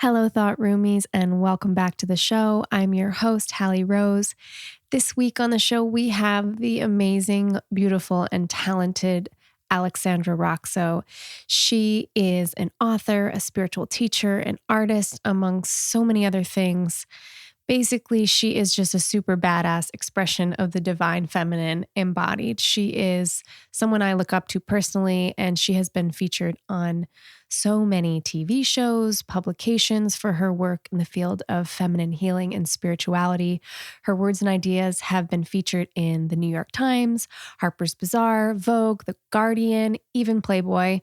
Hello, Thought Roomies, and welcome back to the show. I'm your host, Hallie Rose. This week on the show, we have the amazing, beautiful, and talented Alexandra Roxo. She is an author, a spiritual teacher, an artist, among so many other things. Basically, she is just a super badass expression of the divine feminine embodied. She is someone I look up to personally, and she has been featured on so many TV shows, publications for her work in the field of feminine healing and spirituality. Her words and ideas have been featured in the New York Times, Harper's Bazaar, Vogue, The Guardian, even Playboy.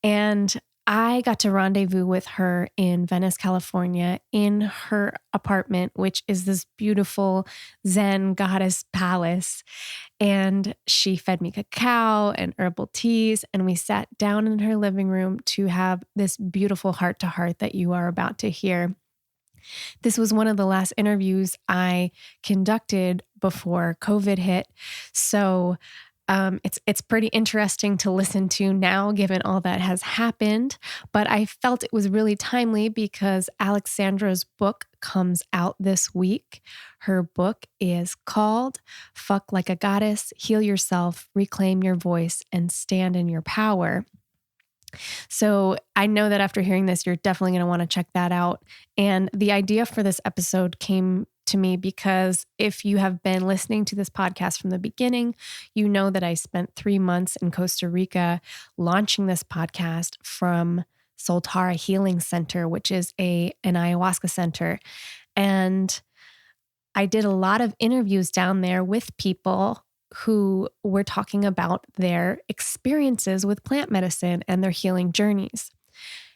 And I got to rendezvous with her in Venice, California, in her apartment, which is this beautiful Zen goddess palace. And she fed me cacao and herbal teas, and we sat down in her living room to have this beautiful heart-to-heart that you are about to hear. This was one of the last interviews I conducted before COVID hit. So it's pretty interesting to listen to now, given all that has happened. But I felt it was really timely because Alexandra's book comes out this week. Her book is called Fuck Like a Goddess, Heal Yourself, Reclaim Your Voice, and Stand in Your Power. So I know that after hearing this, you're definitely going to want to check that out. And the idea for this episode came to me because if you have been listening to this podcast from the beginning, you know that I spent 3 months in Costa Rica launching this podcast from Soltara Healing Center, which is an ayahuasca center. And I did a lot of interviews down there with people who were talking about their experiences with plant medicine and their healing journeys.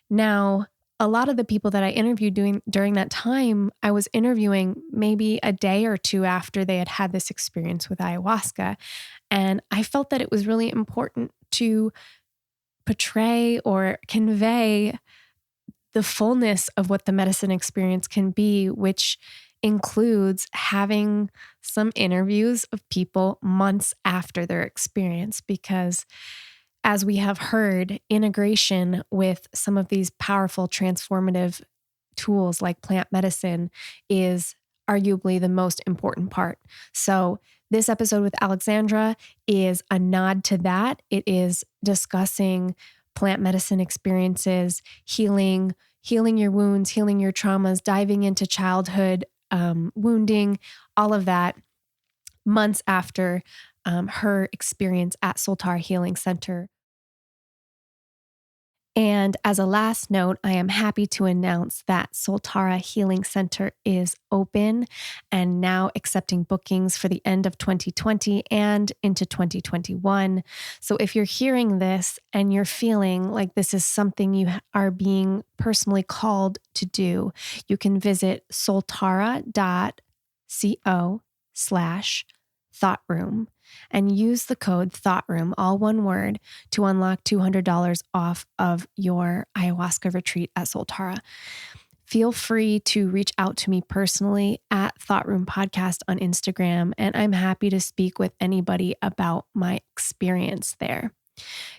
Now, a lot of the people that I interviewed during that time, I was interviewing maybe a day or two after they had had this experience with ayahuasca. And I felt that it was really important to portray or convey the fullness of what the medicine experience can be, which includes having some interviews of people months after their experience, because as we have heard, integration with some of these powerful transformative tools like plant medicine is arguably the most important part. So this episode with Alexandra is a nod to that. It is discussing plant medicine experiences, healing your wounds, healing your traumas, diving into childhood wounding, all of that months after her experience at Soltara Healing Center. And as a last note, I am happy to announce that Soltara Healing Center is open and now accepting bookings for the end of 2020 and into 2021. So if you're hearing this and you're feeling like this is something you are being personally called to do, you can visit soltara.co/thoughtroom and use the code THOUGHTROOM, all one word, to unlock $200 off of your ayahuasca retreat at Soltara. Feel free to reach out to me personally at Thought Room Podcast on Instagram, and I'm happy to speak with anybody about my experience there.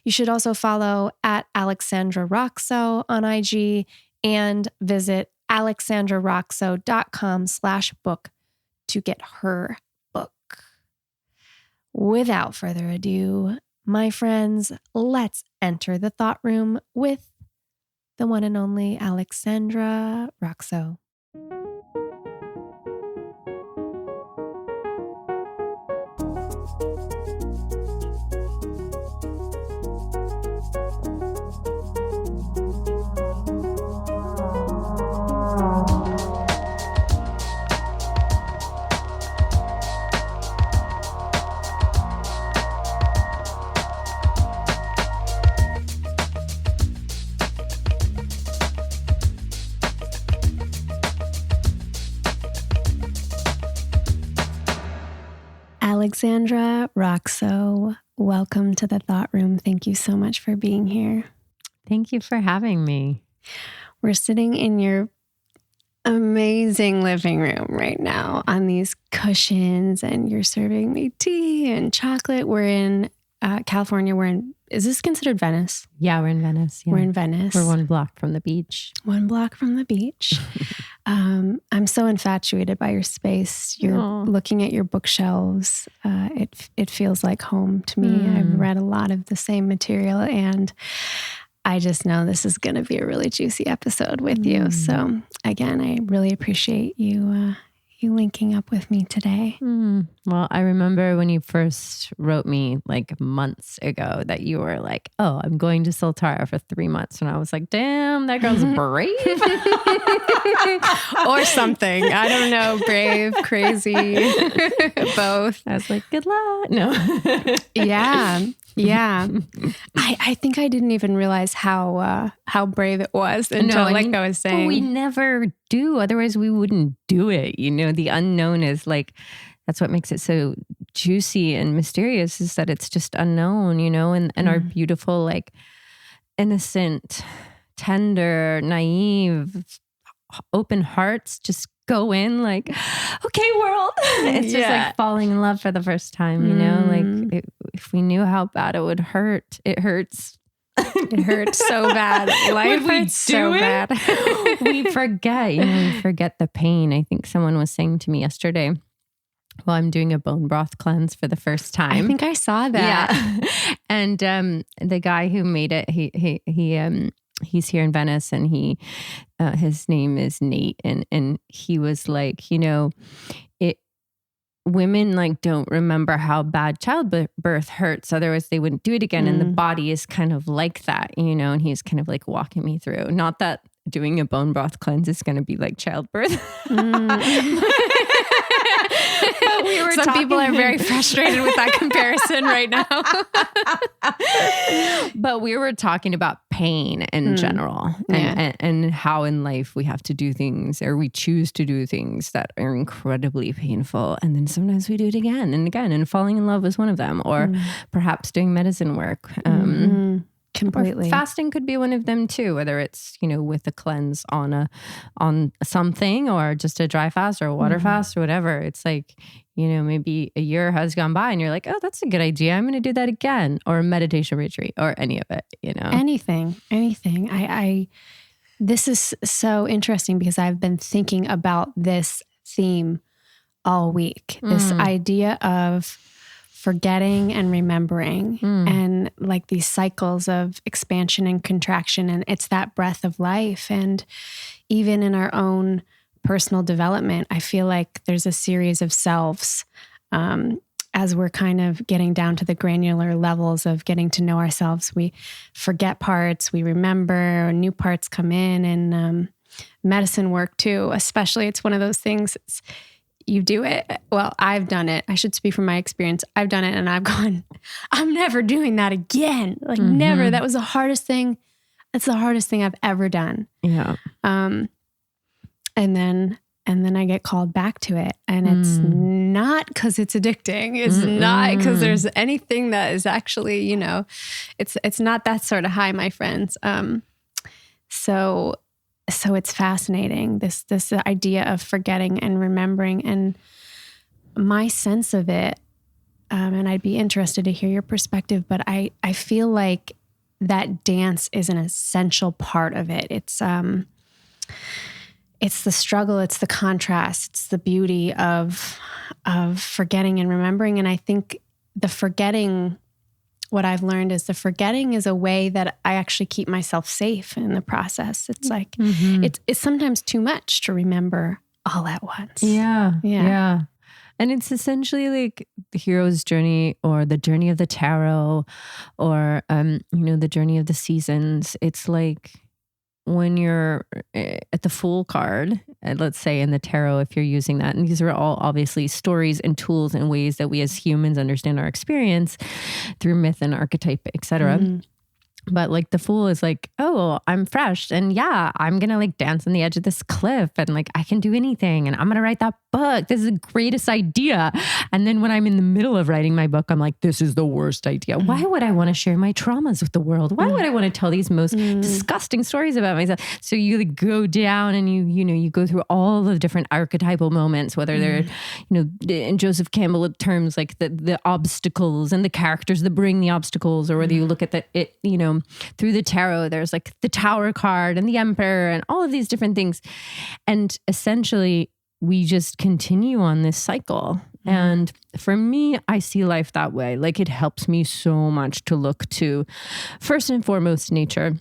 You should also follow at Alexandra Roxo on IG and visit alexandraroxo.com/book to get her book. Without further ado, my friends, let's enter the thought room with the one and only Alexandra Roxo. Alexandra Roxo, welcome to the Thought Room. Thank you so much for being here. Thank you for having me. We're sitting in your amazing living room right now on these cushions, and you're serving me tea and chocolate. We're in California. Is this considered Venice? Yeah, we're in Venice. Yeah. We're in Venice. We're 1 block from the beach. 1 block from the beach. I'm so infatuated by your space. You're looking at your bookshelves. It feels like home to me. I've read a lot of the same material, and I just know this is going to be a really juicy episode with you. So again, I really appreciate you linking up with me today. Well, I remember when you first wrote me like months ago that you were like, oh, I'm going to Soltara for 3 months. And I was like, damn, that girl's brave. Or something. I don't know. Brave, crazy, both. I was like, good luck. No. Yeah. I think I didn't even realize how brave it was until I was saying. We never do. Otherwise we wouldn't do it. You know, the unknown is like, that's what makes it so juicy and mysterious, is that it's just unknown, you know, and our beautiful, like innocent, tender, naive, open hearts just go in like, okay, world. It's just like falling in love for the first time, you know, like if we knew how bad it would hurt, it hurts. It hurts so bad. Life hurts so bad. We forget, we forget the pain. I think someone was saying to me yesterday, well, I'm doing a bone broth cleanse for the first time. I think I saw that. Yeah. And the guy who made it, he's here in Venice, and his name is Nate, and he was like, women like don't remember how bad childbirth hurts, otherwise they wouldn't do it again. And the body is kind of like that, and he's kind of like walking me through. Not that doing a bone broth cleanse is going to be like childbirth. Some people are very frustrated with that comparison right now. But we were talking about pain in general, and how in life we have to do things, or we choose to do things that are incredibly painful. And then sometimes we do it again and again, and falling in love is one of them, or perhaps doing medicine work. Completely. Or fasting could be one of them too, whether it's, with a cleanse on something, or just a dry fast or a water fast or whatever. It's like, maybe a year has gone by and you're like, oh, that's a good idea. I'm going to do that again. Or a meditation retreat, or any of it, Anything. This is so interesting because I've been thinking about this theme all week. This idea of forgetting and remembering, and like these cycles of expansion and contraction. And it's that breath of life. And even in our own personal development, I feel like there's a series of selves, as we're kind of getting down to the granular levels of getting to know ourselves. We forget parts, we remember, new parts come in, and medicine work too, especially. It's one of those things, you do it. Well, I've done it. I should speak from my experience. I've done it and I've gone, I'm never doing that again. Like never. That was the hardest thing. That's the hardest thing I've ever done. Yeah. And then I get called back to it. And it's not because it's addicting. It's not because there's anything that is actually, it's not that sort of high, my friends. So it's fascinating, this idea of forgetting and remembering, and my sense of it, and I'd be interested to hear your perspective, but I feel like that dance is an essential part of it. It's the struggle, it's the contrast, it's the beauty of forgetting and remembering. And I think the forgetting, what I've learned is the forgetting is a way that I actually keep myself safe in the process. It's like, it's sometimes too much to remember all at once. Yeah. And it's essentially like the hero's journey, or the journey of the tarot, or, the journey of the seasons. It's like when you're at the Fool card, let's say in the tarot, if you're using that, and these are all obviously stories and tools and ways that we as humans understand our experience through myth and archetype, etc. But like the fool is like, oh, I'm fresh. And yeah, I'm going to like dance on the edge of this cliff and like I can do anything. And I'm going to write that book. This is the greatest idea. And then when I'm in the middle of writing my book, I'm like, this is the worst idea. Why would I want to share my traumas with the world? Why would I want to tell these most disgusting stories about myself? So you like go down and you go through all the different archetypal moments, whether they're, in Joseph Campbell terms, like the obstacles and the characters that bring the obstacles, or whether you look at through the tarot, there's like the Tower card and the Emperor and all of these different things. And essentially we just continue on this cycle. And for me, I see life that way. Like it helps me so much to look to, first and foremost, nature.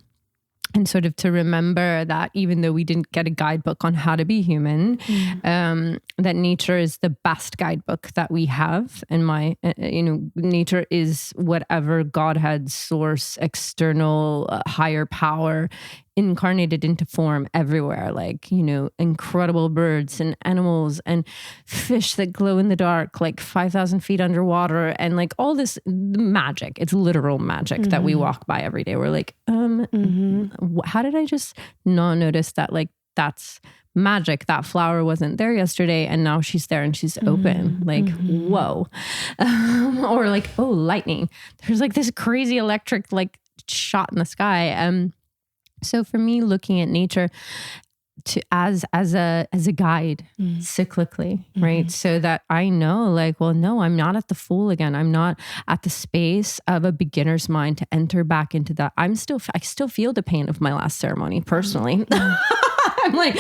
And sort of to remember that even though we didn't get a guidebook on how to be human, that nature is the best guidebook that we have. And nature is whatever Godhead, source, external, higher power incarnated into form everywhere, like, incredible birds and animals and fish that glow in the dark, like 5,000 feet underwater, and like all this magic. It's literal magic that we walk by every day. We're like, how did I just not notice that? Like, that's magic. That flower wasn't there yesterday and now she's there and she's open. Like, whoa. Or like, oh, lightning. There's like this crazy electric like shot in the sky. So for me, looking at nature as a guide cyclically, right? So that I know like, well, no, I'm not at the Fool again. I'm not at the space of a beginner's mind to enter back into that. I still feel the pain of my last ceremony personally. I'm like,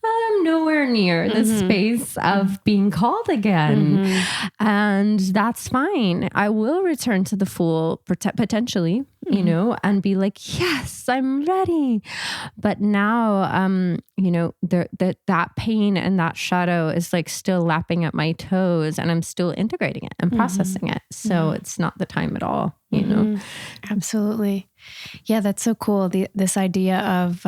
I'm nowhere near the space of being called again. And that's fine. I will return to the Fool potentially, and be like, yes, I'm ready. But now, that pain and that shadow is like still lapping at my toes and I'm still integrating it and processing it. So it's not the time at all, Absolutely. Yeah, that's so cool. This idea of,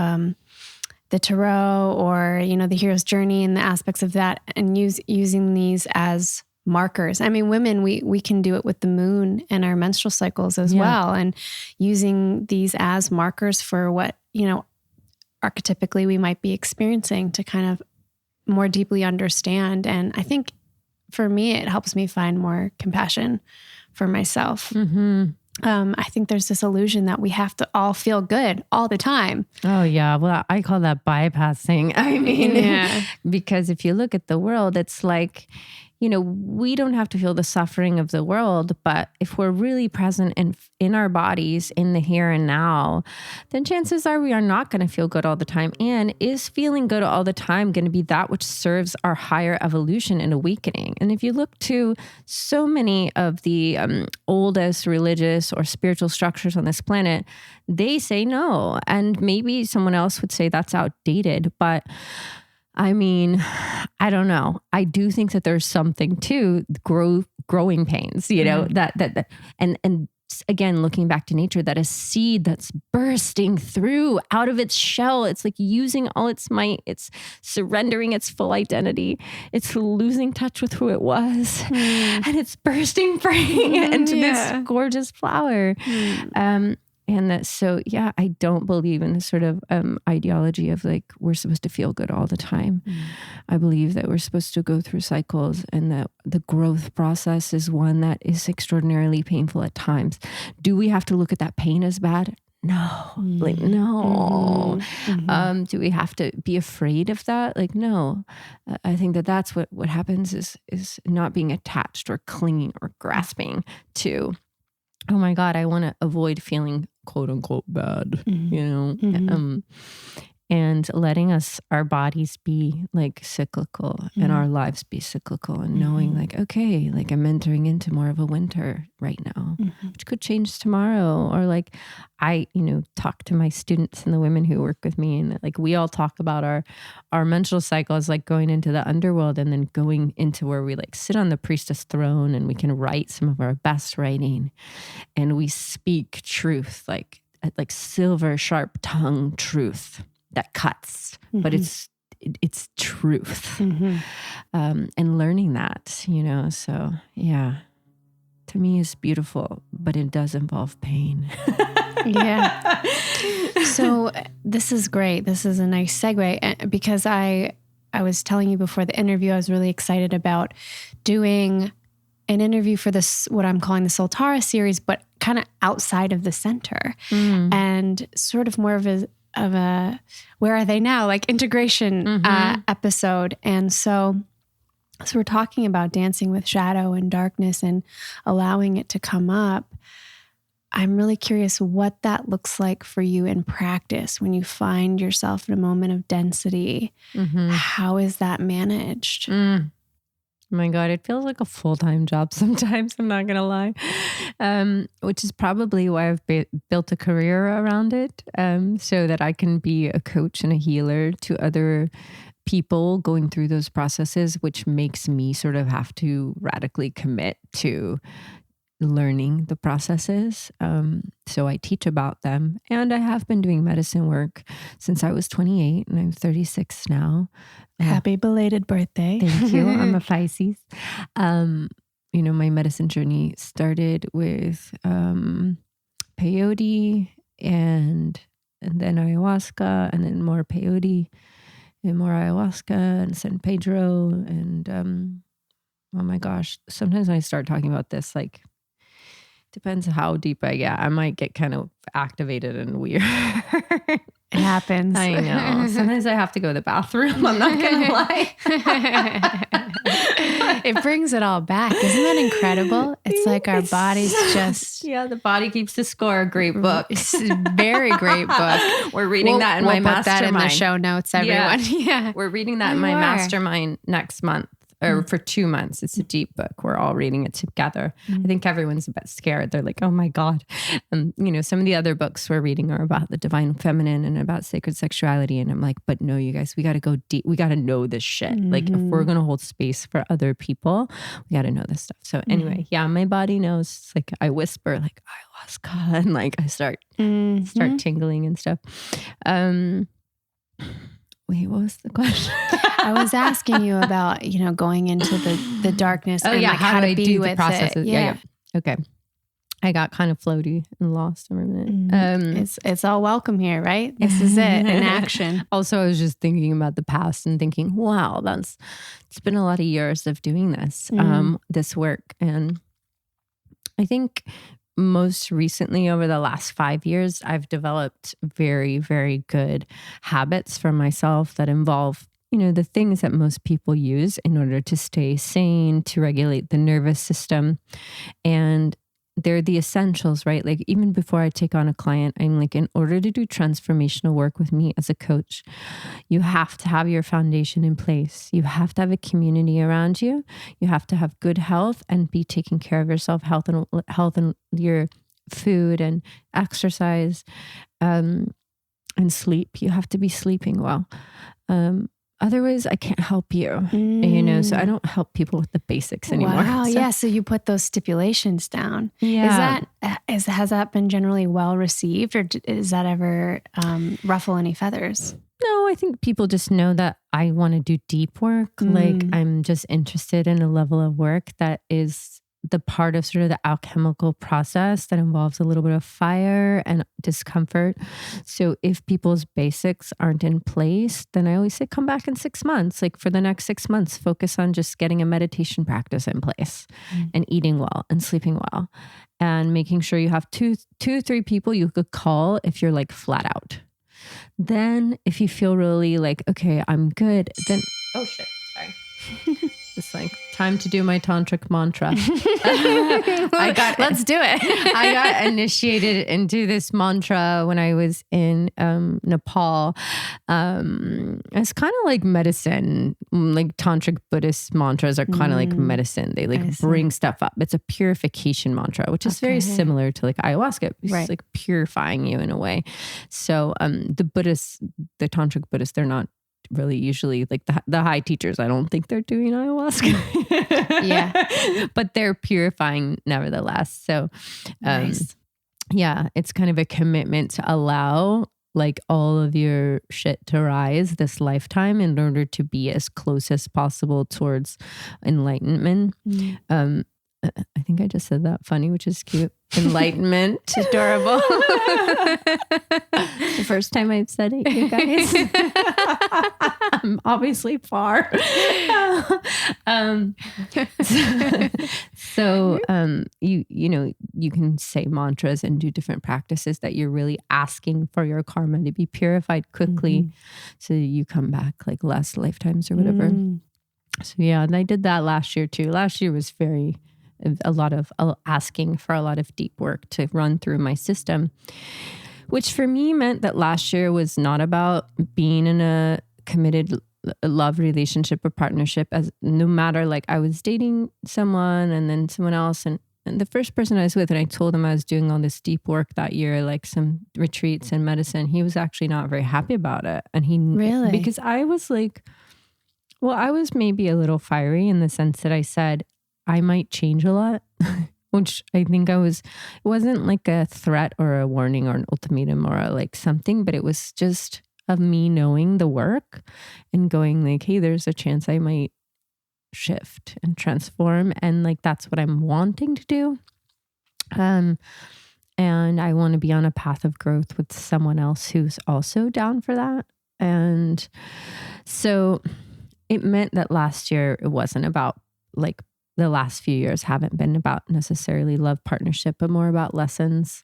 the tarot or, the hero's journey and the aspects of that, and using these as markers. I mean, women, we can do it with the moon and our menstrual cycles as well. And using these as markers for what, archetypically we might be experiencing to kind of more deeply understand. And I think for me, it helps me find more compassion for myself. I think there's this illusion that we have to all feel good all the time. Oh yeah. Well, I call that bypassing. I mean, because if you look at the world, it's like, we don't have to feel the suffering of the world, but if we're really present in our bodies, in the here and now, then chances are we are not going to feel good all the time. And is feeling good all the time going to be that which serves our higher evolution and awakening? And if you look to so many of the oldest religious or spiritual structures on this planet, they say no. And maybe someone else would say that's outdated, but I mean, I don't know. I do think that there's something to growing pains, that and again, looking back to nature, that a seed that's bursting through out of its shell, it's like using all its might, it's surrendering its full identity, it's losing touch with who it was, and it's bursting free into this gorgeous flower. And that, so yeah, I don't believe in this sort of ideology of like, we're supposed to feel good all the time. I believe that we're supposed to go through cycles and that the growth process is one that is extraordinarily painful at times. Do we have to look at that pain as bad? No, like, no. Do we have to be afraid of that? Like, no. I think that that's what happens is not being attached or clinging or grasping to, oh my God, I want to avoid feeling quote unquote bad, and letting our bodies be like cyclical and our lives be cyclical, and knowing like, okay, like I'm entering into more of a winter right now, which could change tomorrow. Or like I, talk to my students and the women who work with me, and like we all talk about our menstrual cycle as like going into the underworld and then going into where we like sit on the priestess throne and we can write some of our best writing and we speak truth, like silver sharp tongue truth that cuts, but it's truth. And learning that, so yeah, to me is beautiful, but it does involve pain. Yeah. So this is great. This is a nice segue because I was telling you before the interview, I was really excited about doing an interview for this, what I'm calling the Soltara series, but kind of outside of the center and sort of more of a where are they now? Like integration episode. And so we're talking about dancing with shadow and darkness and allowing it to come up. I'm really curious what that looks like for you in practice when you find yourself in a moment of density. How is that managed? Oh my God, it feels like a full-time job sometimes, I'm not going to lie, which is probably why I've built a career around it, so that I can be a coach and a healer to other people going through those processes, which makes me sort of have to radically commit to learning the processes. So I teach about them, and I have been doing medicine work since I was 28 and I'm 36 now. Happy belated birthday. Thank you. I'm a Pisces. My medicine journey started with peyote and then ayahuasca, and then more peyote and more ayahuasca and San Pedro. And oh my gosh, sometimes when I start talking about this, like, depends how deep I get. I might get kind of activated and weird. It happens. I know. Sometimes I have to go to the bathroom. I'm not going to lie. It brings it all back. Isn't that incredible? It's like our bodies just... Yeah, the body keeps the score. Great book. It's a very great book. We're reading that in my mastermind. We'll put that in the show notes, everyone. Yeah. We're reading that in my mastermind next month. Or for 2 months. It's a deep book. We're all reading it together. I think everyone's a bit scared. They're like, oh my God. Some of the other books we're reading are about the divine feminine and about sacred sexuality. And I'm like, but no, you guys, we got to go deep. We got to know this shit. Like if we're going to hold space for other people, we got to know this stuff. So anyway, yeah, my body knows. It's like I whisper like ayahuasca and like I start tingling and stuff. Wait, what was the question? I was asking you about, going into the darkness and like how to be with it. Yeah. Okay. I got kind of floaty and lost for a minute. It's all welcome here, right? This is it in action. Also, I was just thinking about the past and thinking, wow, it's been a lot of years of doing this, this work. And I think most recently over the last 5 years, I've developed very, very good habits for myself that involve, the things that most people use in order to stay sane, to regulate the nervous system. And they're the essentials, right? Like even before I take on a client, I'm like, in order to do transformational work with me as a coach, you have to have your foundation in place. You have to have a community around you. You have to have good health and be taking care of yourself, health and your food and exercise, and sleep. You have to be sleeping well. Otherwise, I can't help you, so I don't help people with the basics anymore. Wow, yeah. So you put those stipulations down. Yeah. Has that been generally well received, or is that ever ruffle any feathers? No, I think people just know that I want to do deep work. Like I'm just interested in a level of work that is the part of sort of the alchemical process that involves a little bit of fire and discomfort. So if people's basics aren't in place, then I always say, come back in 6 months. Like for the next 6 months, focus on just getting a meditation practice in place and eating well and sleeping well and making sure you have two, 3 people you could call if you're like flat out. Then if you feel really like, okay, I'm good, then, oh shit, sorry. It's like time to do my tantric mantra. Let's do it. I got initiated into this mantra when I was in Nepal. It's kind of like medicine. Like tantric Buddhist mantras are kind of like medicine. They like bring stuff up. It's a purification mantra, which is very similar to like ayahuasca. It's like purifying you in a way. So the tantric Buddhists, they're not really usually like the high teachers. I don't think they're doing ayahuasca. Yeah. But they're purifying nevertheless. So nice. Yeah, it's kind of a commitment to allow like all of your shit to rise this lifetime in order to be as close as possible towards enlightenment. I think I just said that funny, which is cute. Enlightenment. Adorable. The first time I've said it, you guys. I'm obviously far. You can say mantras and do different practices that you're really asking for your karma to be purified quickly, so you come back like last lifetimes or whatever. So yeah, and I did that last year too. Last year was a lot of asking for a lot of deep work to run through my system, which for me meant that last year was not about being in a committed love relationship or partnership, as no matter, like I was dating someone and then someone else, and the first person I was with, and I told him I was doing all this deep work that year, like some retreats and medicine, he was actually not very happy about it. And Really? Because I was like, well, I was maybe a little fiery in the sense that I said I might change a lot, which I think it wasn't like a threat or a warning or an ultimatum or like something, but it was just of me knowing the work and going like, hey, there's a chance I might shift and transform. And like, that's what I'm wanting to do. And I want to be on a path of growth with someone else who's also down for that. And so it meant that last year, it wasn't about like, the last few years haven't been about necessarily love partnership, but more about lessons.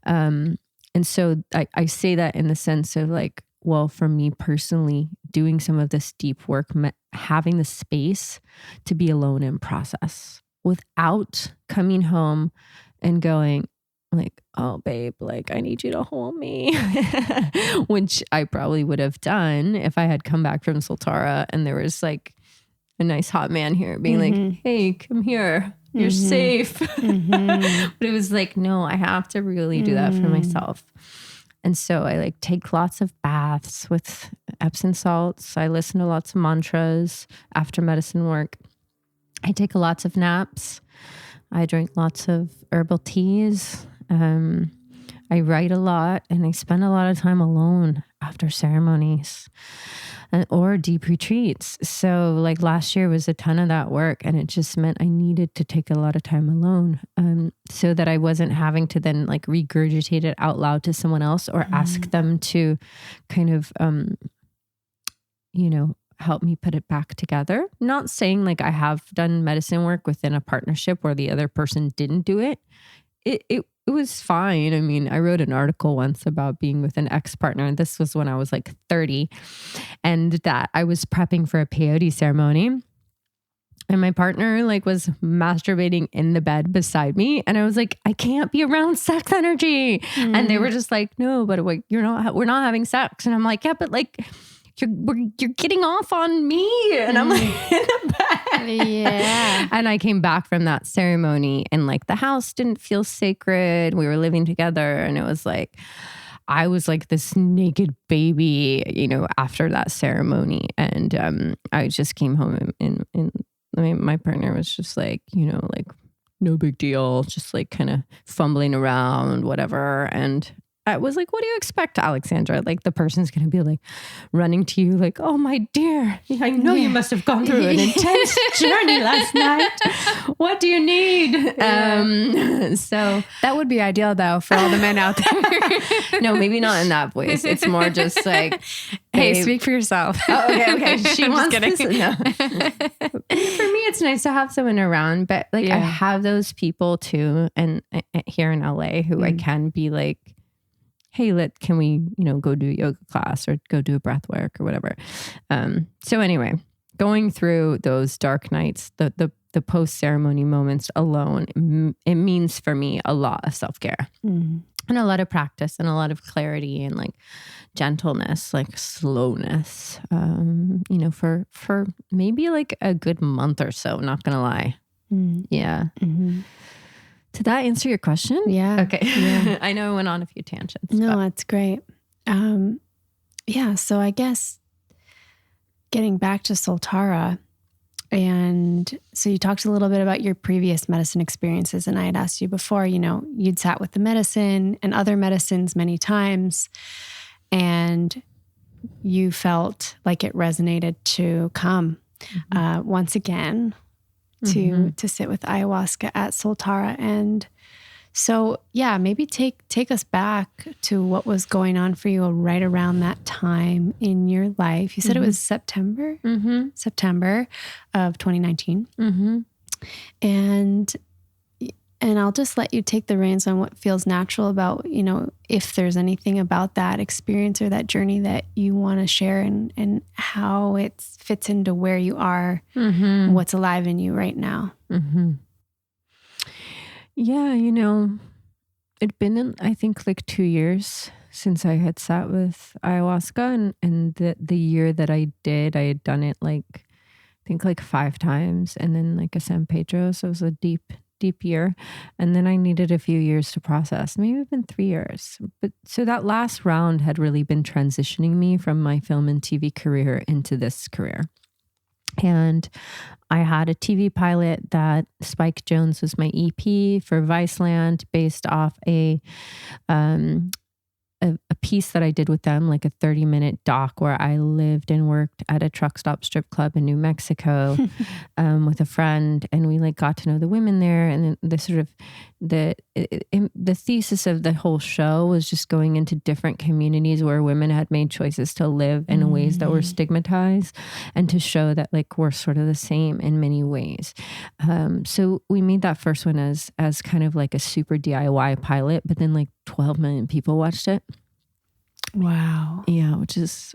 And so I say that in the sense of like, well, for me personally, doing some of this deep work meant having the space to be alone in process without coming home and going like, oh babe, like I need you to hold me, which I probably would have done if I had come back from Soltara and there was like a nice hot man here being like, hey, come here. You're safe. But it was like, no, I have to really do that for myself. And so I like take lots of baths with Epsom salts. I listen to lots of mantras after medicine work. I take lots of naps. I drink lots of herbal teas. I write a lot and I spend a lot of time alone after ceremonies or deep retreats. So like last year was a ton of that work, and it just meant I needed to take a lot of time alone so that I wasn't having to then like regurgitate it out loud to someone else or ask them to kind of, help me put it back together. Not saying like I have done medicine work within a partnership where the other person didn't do it. It was fine. I mean, I wrote an article once about being with an ex-partner, and this was when I was like 30, and that I was prepping for a peyote ceremony, and my partner like was masturbating in the bed beside me, and I was like, I can't be around sex energy, and they were just like, no, but like we're not having sex, and I'm like, yeah, but like you're getting off on me, and I'm like in the bed. Yeah. And I came back from that ceremony and like the house didn't feel sacred. We were living together, and it was like I was like this naked baby, after that ceremony. And I just came home and my partner was just like, like no big deal, just like kind of fumbling around, whatever. And I was like, what do you expect, Alexandra? Like the person's going to be like running to you like, oh my dear, I know you must have gone through an intense journey last night. What do you need? So that would be ideal though for all the men out there. No, maybe not in that voice. It's more just like, hey, speak for yourself. Oh, okay. She wants just kidding. This. No. For me, it's nice to have someone around, but like I have those people too. And here in LA who I can be like, hey, can we, go do a yoga class or go do a breath work or whatever. So anyway, going through those dark nights, the post-ceremony moments alone, it means for me a lot of self-care and a lot of practice and a lot of clarity and like gentleness, like slowness, for maybe like a good month or so, not gonna lie. Yeah. Did that answer your question? Yeah. Okay. Yeah. I know I went on a few tangents. No, that's great. So I guess getting back to Soltara, and so you talked a little bit about your previous medicine experiences, and I had asked you before, you'd sat with the medicine and other medicines many times, and you felt like it resonated to come once again. to sit with ayahuasca at Soltara. And so, yeah, maybe take us back to what was going on for you right around that time in your life. You said it was September of 2019. And I'll just let you take the reins on what feels natural about, if there's anything about that experience or that journey that you want to share and how it fits into where you are, what's alive in you right now. Yeah, it'd been, I think, like 2 years since I had sat with ayahuasca. And the year that I had done it I think 5 times. And then a San Pedro. So it was a deep year. And then I needed a few years to process, maybe even 3 years. But so that last round had really been transitioning me from my film and TV career into this career. And I had a TV pilot that Spike Jonze was my EP for Viceland, based off a piece that I did with them, like a 30-minute doc where I lived and worked at a truck stop strip club in New Mexico with a friend, and we got to know the women there. And then the thesis of the whole show was just going into different communities where women had made choices to live in ways that were stigmatized, and to show that we're sort of the same in many ways. So we made that first one as kind of a super DIY pilot, but then 12 million people watched it. Wow. Yeah, which is,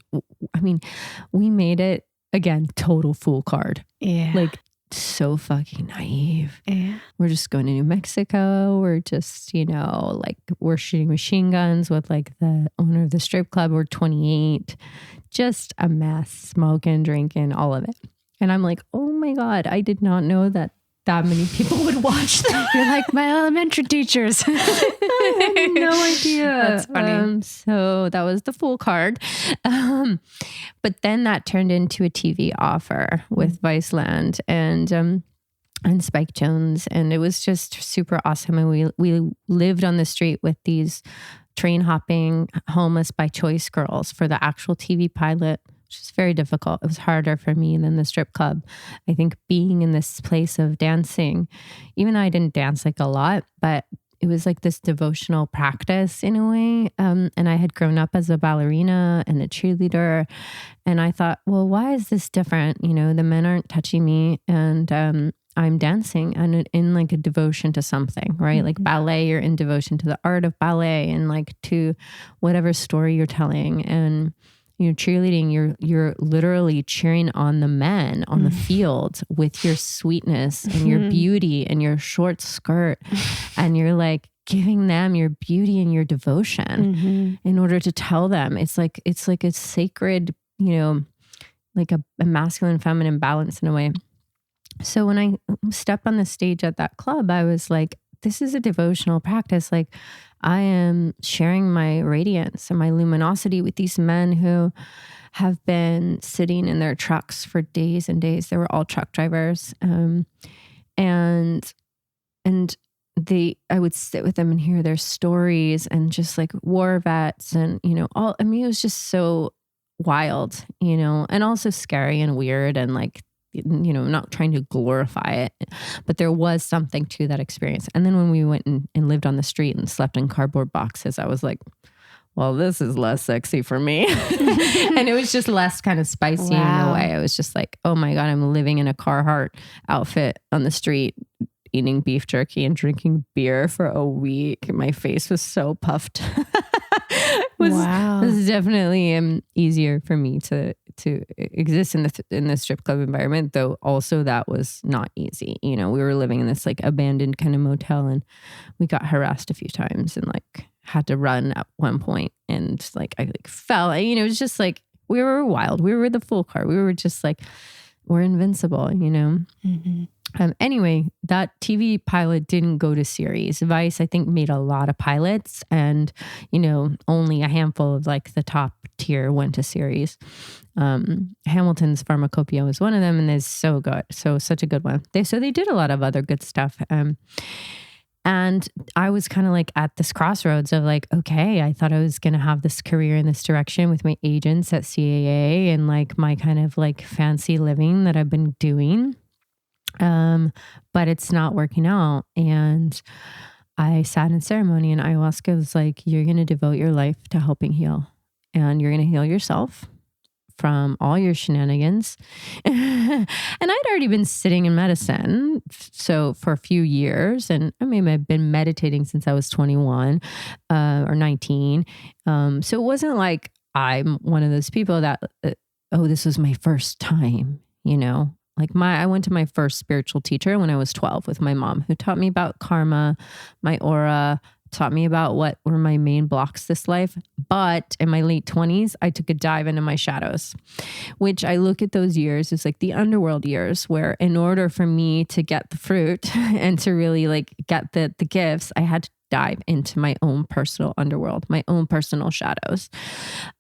we made it, again, total fool card. Yeah. So fucking naive. Yeah. We're just going to New Mexico. We're just, we're shooting machine guns with the owner of the strip club. We're 28. Just a mess, smoking, drinking, all of it. And I'm like, oh my God, I did not know that many people would watch that. You're like my elementary teachers. I had no idea. That's funny. So that was the full card. But then that turned into a TV offer with Viceland and Spike Jonze. And it was just super awesome. And we lived on the street with these train hopping homeless by choice girls for the actual TV pilot, which is very difficult. It was harder for me than the strip club. I think being in this place of dancing, even though I didn't dance a lot, but it was this devotional practice in a way. And I had grown up as a ballerina and a cheerleader. And I thought, well, why is this different? The men aren't touching me, and I'm dancing and in a devotion to something, right? Like ballet, you're in devotion to the art of ballet and to whatever story you're telling. And cheerleading, you're literally cheering on the men on the field with your sweetness and your beauty and your short skirt. And you're giving them your beauty and your devotion in order to tell them. It's like a sacred, a masculine, feminine balance in a way. So when I stepped on the stage at that club, I was like, this is a devotional practice. I am sharing my radiance and my luminosity with these men who have been sitting in their trucks for days and days. They were all truck drivers. And I would sit with them and hear their stories, and just war vets and, it was just so wild, and also scary and weird and not trying to glorify it, but there was something to that experience. And then when we went and lived on the street and slept in cardboard boxes, I was like, well, this is less sexy for me. And it was just less kind of spicy in a way. I was just like, oh my God, I'm living in a Carhartt outfit on the street, eating beef jerky and drinking beer for a week. My face was so puffed. It was definitely easier for me to exist in the strip club environment, though also that was not easy. We were living in this abandoned kind of motel, and we got harassed a few times and had to run at one point, and I fell. It was just we were wild. We were the full car. We were just we're invincible. Anyway, that TV pilot didn't go to series. Vice, I think, made a lot of pilots, and, only a handful of the top tier went to series. Hamilton's Pharmacopoeia was one of them, and it's so good. So such a good one. They did a lot of other good stuff. And I was kind of at this crossroads of okay, I thought I was going to have this career in this direction with my agents at CAA and my kind of fancy living that I've been doing. But it's not working out. And I sat in ceremony, and ayahuasca was like, you're going to devote your life to helping heal, and you're going to heal yourself from all your shenanigans. And I'd already been sitting in medicine so for a few years, and I mean, I've been meditating since I was 21 or 19. So it wasn't like I'm one of those people that, this was my first time, Like I went to my first spiritual teacher when I was 12 with my mom, who taught me about karma, my aura, taught me about what were my main blocks this life. But in my late 20s, I took a dive into my shadows, which I look at those years as like the underworld years, where in order for me to get the fruit and to really like get the gifts, I had to dive into my own personal underworld, my own personal shadows.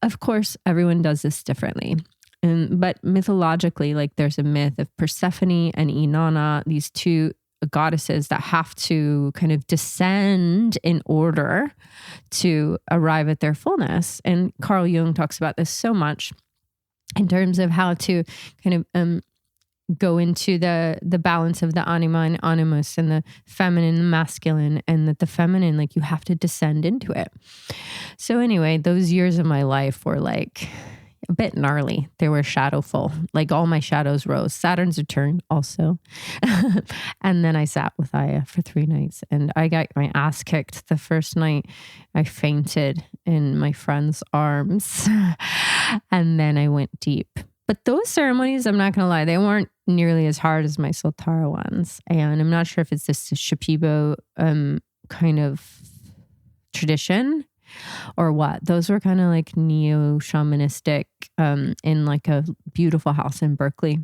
Of course, everyone does this differently. But mythologically, like there's a myth of Persephone and Inanna, these two goddesses that have to kind of descend in order to arrive at their fullness. And Carl Jung talks about this so much in terms of how to kind of go into the balance of the anima and animus, and the feminine and masculine, and that the feminine, like you have to descend into it. So anyway, those years of my life were like a bit gnarly. They were shadowful. Like all my shadows rose. Saturn's return also. And then I sat with Aya for 3 nights, and I got my ass kicked. The first night I fainted in my friend's arms, and then I went deep. But those ceremonies, I'm not going to lie, they weren't nearly as hard as my Soltara ones. And I'm not sure if it's this Shipibo kind of tradition or what. Those were kind of like neo-shamanistic in like a beautiful house in Berkeley.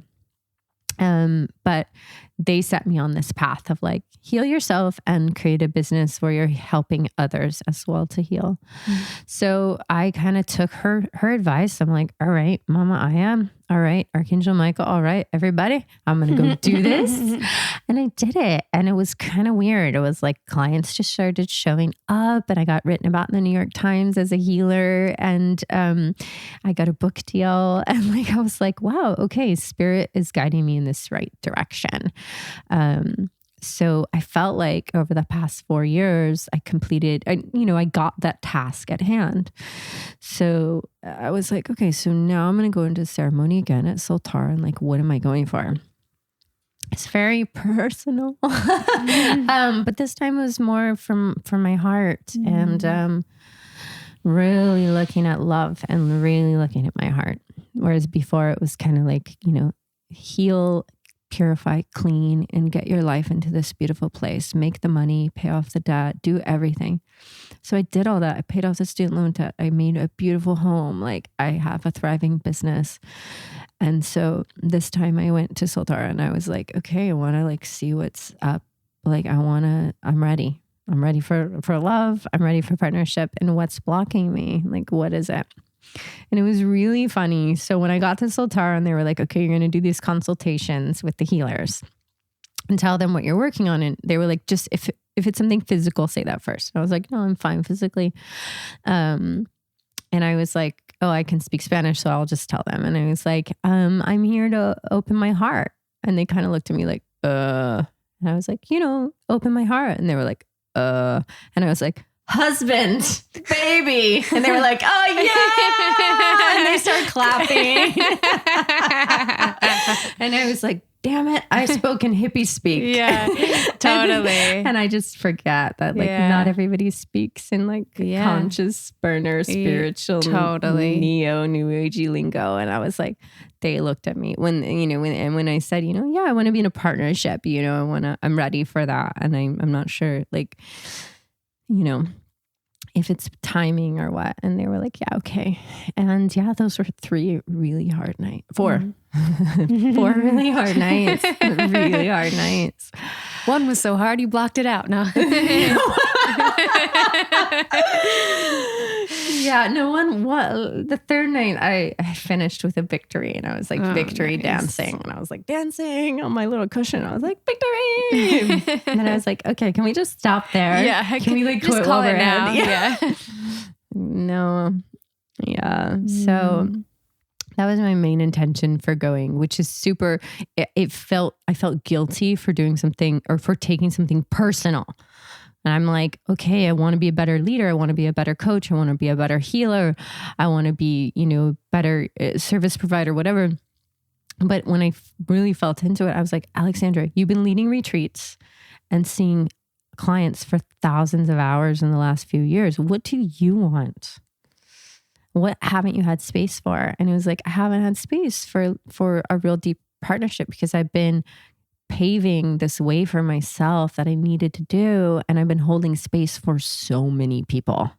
But they set me on this path of like, heal yourself and create a business where you're helping others as well to heal. So I kind of took her advice. I'm like, all right, Mama Aya, all right, Archangel Michael, all right, everybody, I'm going to go do this. And I did it. And it was kind of weird. It was like clients just started showing up, and I got written about in the New York Times as a healer, and I got a book deal. And like, I was like, wow, okay, spirit is guiding me in this right direction. So I felt like over the past 4 years, I got that task at hand. So I was like, okay, so now I'm going to go into ceremony again at Soltara, and like, what am I going for? It's very personal. But this time it was more from my heart, and really looking at love and really looking at my heart. Whereas before it was kind of like, heal, purify, clean, and get your life into this beautiful place. Make the money, pay off the debt, do everything. So I did all that. I paid off the student loan debt. I made a beautiful home. Like I have a thriving business. And so this time I went to Soltara, and I was like, okay, I want to like see what's up. Like I'm ready. I'm ready for love. I'm ready for partnership. And what's blocking me? Like, what is it? And it was really funny. So when I got to Soltara, and they were like, okay, you're going to do these consultations with the healers and tell them what you're working on. And they were like, just if it's something physical, say that first. And I was like, no, I'm fine physically. And I was like, oh, I can speak Spanish, so I'll just tell them. And I was like, I'm here to open my heart. And they kind of looked at me like, And I was like, open my heart. And they were like, And I was like, husband, baby. And they were like, oh yeah. And they started clapping. And I was like, damn it, I spoke in hippie speak. Yeah, totally. And I just forget that like not everybody speaks in like conscious burner, spiritual, totally neo new agey lingo. And I was like, they looked at me when I said, I want to be in a partnership, I'm ready for that. And I'm not sure, like, if it's timing or what. And they were like, yeah, okay. And those were 3 really hard nights. 4. 4 really hard nights. Really hard nights. One was so hard you blocked it out. No. The third night I finished with a victory, and I was like victory dancing, and I was like dancing on my little cushion. I was like victory. And then I was like, okay, can we just stop there? Yeah. Can we like just call it now? Yeah. No. Yeah. So That was my main intention for going, which is super, I felt guilty for doing something or for taking something personal. And I'm like, okay, I want to be a better leader. I want to be a better coach. I want to be a better healer. I want to be, better service provider, whatever. But when I really felt into it, I was like, Alexandra, you've been leading retreats and seeing clients for thousands of hours in the last few years. What do you want? What haven't you had space for? And it was like, I haven't had space for a real deep partnership because I've been paving this way for myself that I needed to do. And I've been holding space for so many people.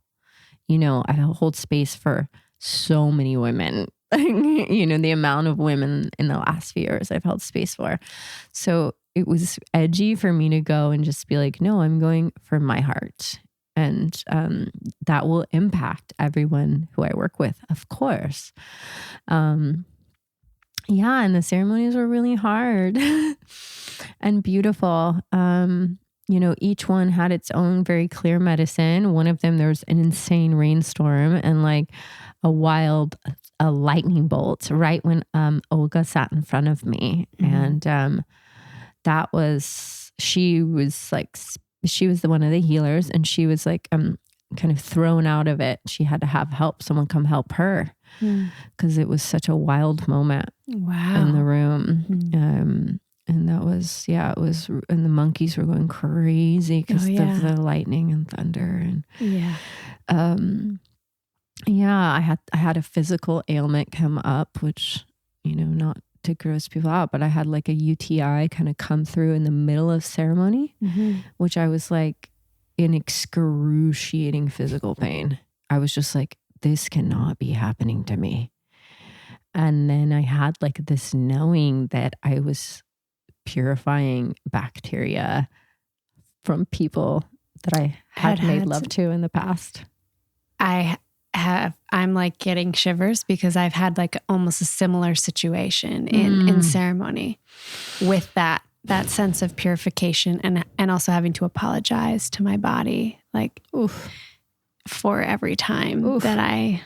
I hold space for so many women, the amount of women in the last few years I've held space for. So it was edgy for me to go and just be like, no, I'm going for my heart. And that will impact everyone who I work with, of course. And the ceremonies were really hard and beautiful. Each one had its own very clear medicine. One of them, there was an insane rainstorm and like a lightning bolt right when Olga sat in front of me. Mm-hmm. And she was one of the healers, and she was like kind of thrown out of it. She had to have help, someone come help her because it was such a wild moment in the room. And that was, it was, and the monkeys were going crazy because of the lightning and thunder. And I had a physical ailment come up, which, not to gross people out, but I had like a UTI kind of come through in the middle of ceremony, which I was like in excruciating physical pain. I was just like, this cannot be happening to me. And then I had like this knowing that I was purifying bacteria from people that I had made love to in the past. I'm like getting shivers because I've had like almost a similar situation in ceremony with that sense of purification and also having to apologize to my body, like for every time that I,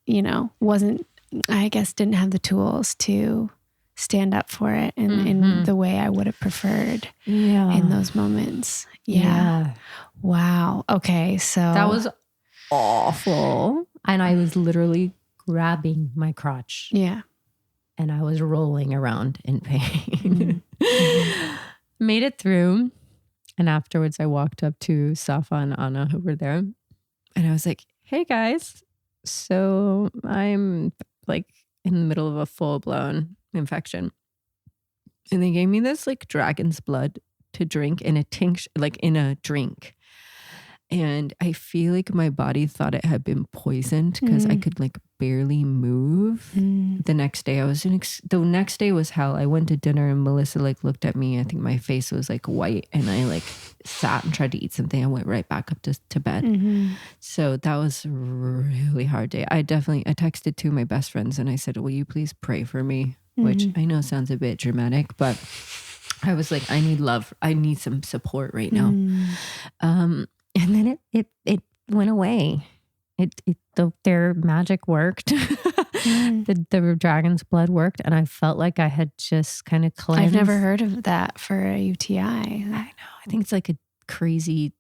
didn't have the tools to stand up for it in the way I would have preferred in those moments. Yeah. Wow. Okay. So that was awful. And I was literally grabbing my crotch. Yeah. And I was rolling around in pain. Made it through. And afterwards I walked up to Safa and Anna who were there. And I was like, hey guys, so I'm like in the middle of a full-blown infection. And they gave me this like dragon's blood to drink in a tincture, like in a drink. And I feel like my body thought it had been poisoned because I could like barely move. The next day the next day was hell. I went to dinner and Melissa like looked at me. I think my face was like white and I like sat and tried to eat something. I went right back up to bed. So that was a really hard day. I texted two of my best friends and I said, will you please pray for me? Which I know sounds a bit dramatic, but I was like, I need love. I need some support right now. And then it went away. Their magic worked. The dragon's blood worked, and I felt like I had just kind of cleansed. I've never heard of that for a UTI. I know. I think it's like a crazy,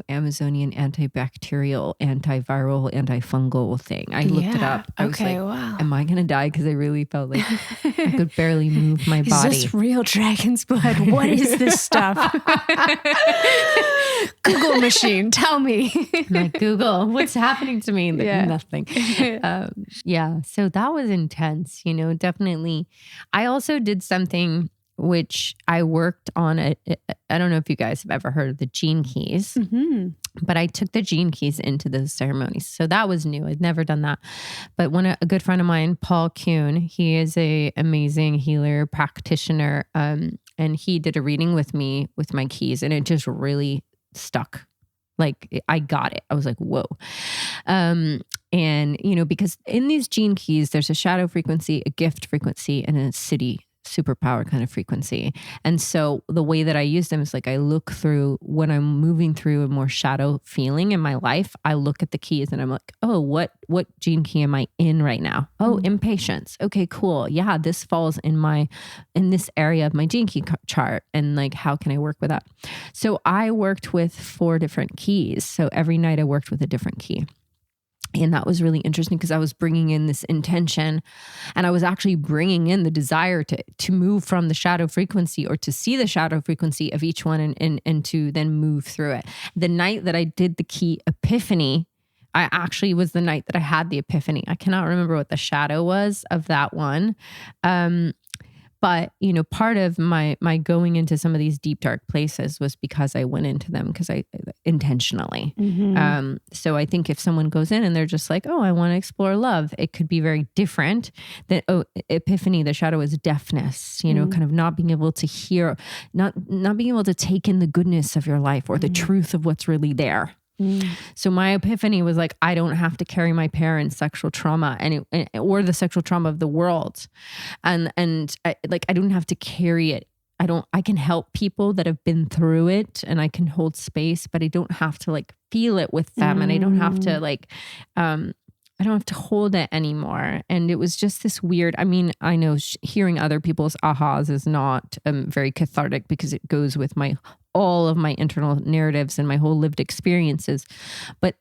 Amazonian antibacterial, antiviral, antifungal thing. I looked it up. I was like, wow. Am I going to die? Because I really felt like I could barely move my body. Is this real dragon's blood? What is this stuff? Google machine, tell me. Like, Google, what's happening to me? Like, nothing. So that was intense, definitely. I also did something which I worked on. I don't know if you guys have ever heard of the gene keys, but I took the gene keys into the ceremonies. So that was new. I'd never done that. But a good friend of mine, Paul Kuhn, he is an amazing healer practitioner. And he did a reading with me with my keys, and it just really stuck. Like I got it. I was like, whoa. And because in these gene keys, there's a shadow frequency, a gift frequency, and a city superpower kind of frequency. And so the way that I use them is like, I look through when I'm moving through a more shadow feeling in my life, I look at the keys and I'm like, oh, what gene key am I in right now? Oh, impatience. Okay, cool. Yeah, this falls in this area of my gene key chart. And like, how can I work with that? So I worked with 4 different keys. So every night I worked with a different key. And that was really interesting because I was bringing in this intention, and I was actually bringing in the desire to move from the shadow frequency, or to see the shadow frequency of each one, and to then move through it. The night that I did the key epiphany, I actually was the night that I had the epiphany. I cannot remember what the shadow was of that one. But, you know, part of my going into some of these deep, dark places was because I went into them because I intentionally. So I think if someone goes in and they're just like, oh, I want to explore love, it could be very different than, oh, epiphany, the shadow is deafness, you know, kind of not being able to hear, not being able to take in the goodness of your life or the truth of what's really there. So my epiphany was like, I don't have to carry my parents' sexual trauma or the sexual trauma of the world. And I don't have to carry it. I can help people that have been through it, and I can hold space, but I don't have to like feel it with them. And I don't have to I don't have to hold it anymore. And it was just this weird, I mean, I know hearing other people's ahas is not very cathartic because it goes with all of my internal narratives and my whole lived experiences. But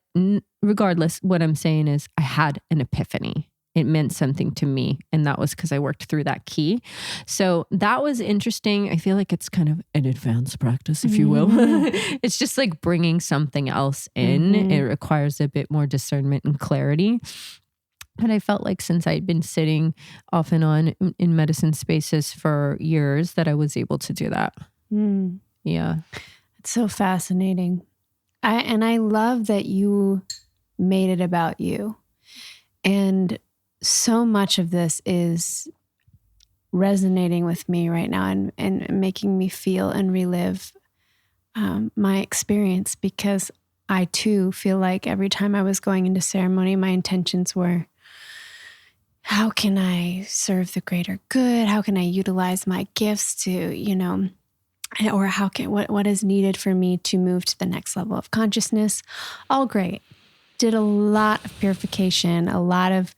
regardless, what I'm saying is I had an epiphany. It meant something to me. And that was because I worked through that key. So that was interesting. I feel like it's kind of an advanced practice, if you will. It's just like bringing something else in. It requires a bit more discernment and clarity. But I felt like since I'd been sitting off and on in medicine spaces for years, that I was able to do that. Yeah. It's so fascinating. I love that you made it about you. And so much of this is resonating with me right now and making me feel and relive my experience, because I too feel like every time I was going into ceremony, my intentions were, how can I serve the greater good? How can I utilize my gifts to, you know, or what is needed for me to move to the next level of consciousness? All great. Did a lot of purification, a lot of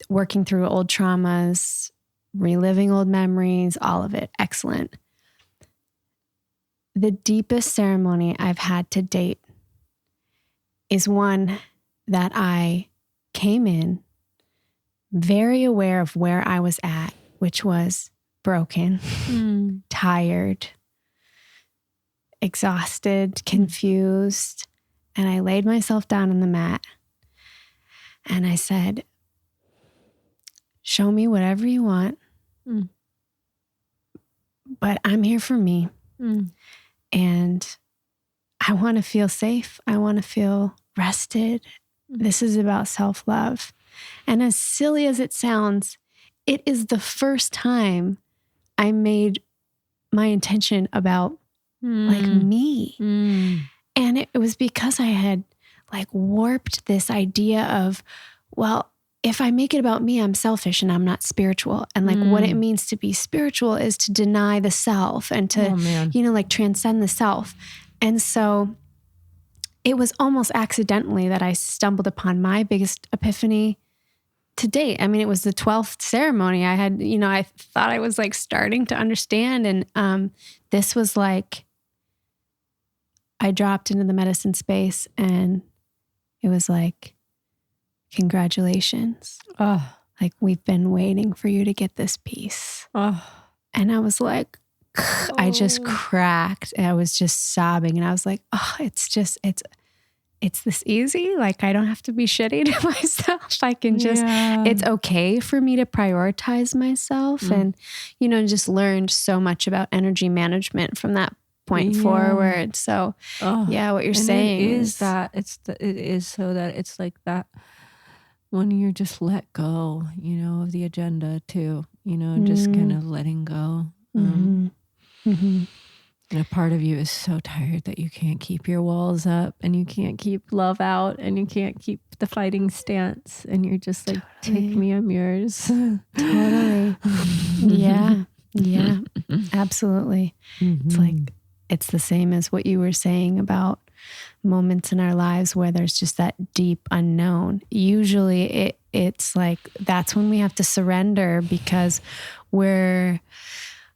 working through old traumas, reliving old memories, all of it. Excellent. The deepest ceremony I've had to date is one that I came in very aware of where I was at, which was broken, tired, exhausted, confused. And I laid myself down on the mat and I said, show me whatever you want, but I'm here for me. And I want to feel safe. I want to feel rested. This is about self-love. And as silly as it sounds, it is the first time I made my intention about like me. And it was because I had like warped this idea of, well, if I make it about me, I'm selfish and I'm not spiritual. And like what it means to be spiritual is to deny the self and to, you know, like transcend the self. And so it was almost accidentally that I stumbled upon my biggest epiphany to date. I mean, it was the 12th ceremony. I had, you know, I thought I was like starting to understand. And this was like, I dropped into the medicine space and it was like, congratulations. Like, we've been waiting for you to get this piece. And I was like, I just cracked. And I was just sobbing. And I was like, it's this easy. Like, I don't have to be shitty to myself. I can just, it's okay for me to prioritize myself. And, you know, just learned so much about energy management from that point forward. So what you're saying is that it is so that it's like that when you just let go, you know, of the agenda too, you know, just kind of letting go. And a part of you is so tired that you can't keep your walls up and you can't keep love out and you can't keep the fighting stance. And you're just like, take me, I'm yours. Totally. Yeah. Yeah, absolutely. It's like, it's the same as what you were saying about moments in our lives where there's just that deep unknown. Usually it's like, that's when we have to surrender because we've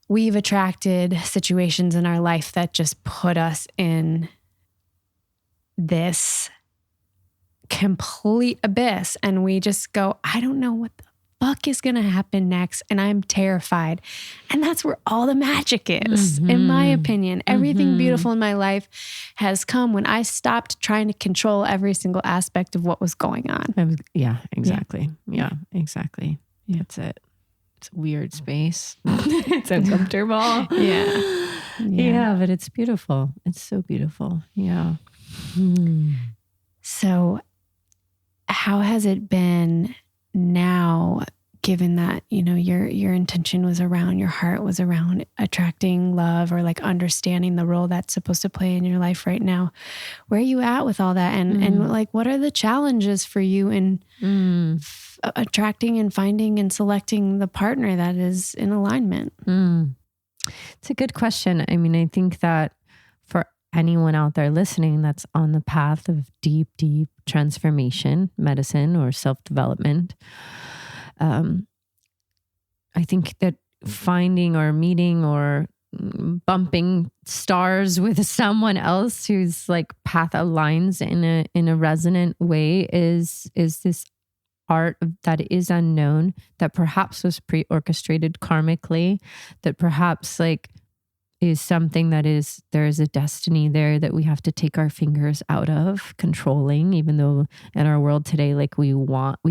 attracted situations in our life that just put us in this complete abyss. And we just go, I don't know what the fuck is going to happen next. And I'm terrified. And that's where all the magic is, in my opinion. Everything beautiful in my life has come when I stopped trying to control every single aspect of what was going on. Yeah, exactly. Yeah, exactly. Yeah. That's it. It's a weird space. It's uncomfortable. Yeah, but it's beautiful. It's so beautiful. Yeah. So how has it been now, given that, you know, your intention was around, your heart was around attracting love or like understanding the role that's supposed to play in your life right now? Where are you at with all that? And like, what are the challenges for you in attracting and finding and selecting the partner that is in alignment? It's a good question. I mean, I think that for anyone out there listening that's on the path of deep, deep transformation, medicine or self-development, I think that finding or meeting or bumping stars with someone else whose like path aligns in a resonant way is this art that is unknown, that perhaps was pre-orchestrated karmically, that perhaps like is something that there is a destiny there that we have to take our fingers out of controlling, even though in our world today, like we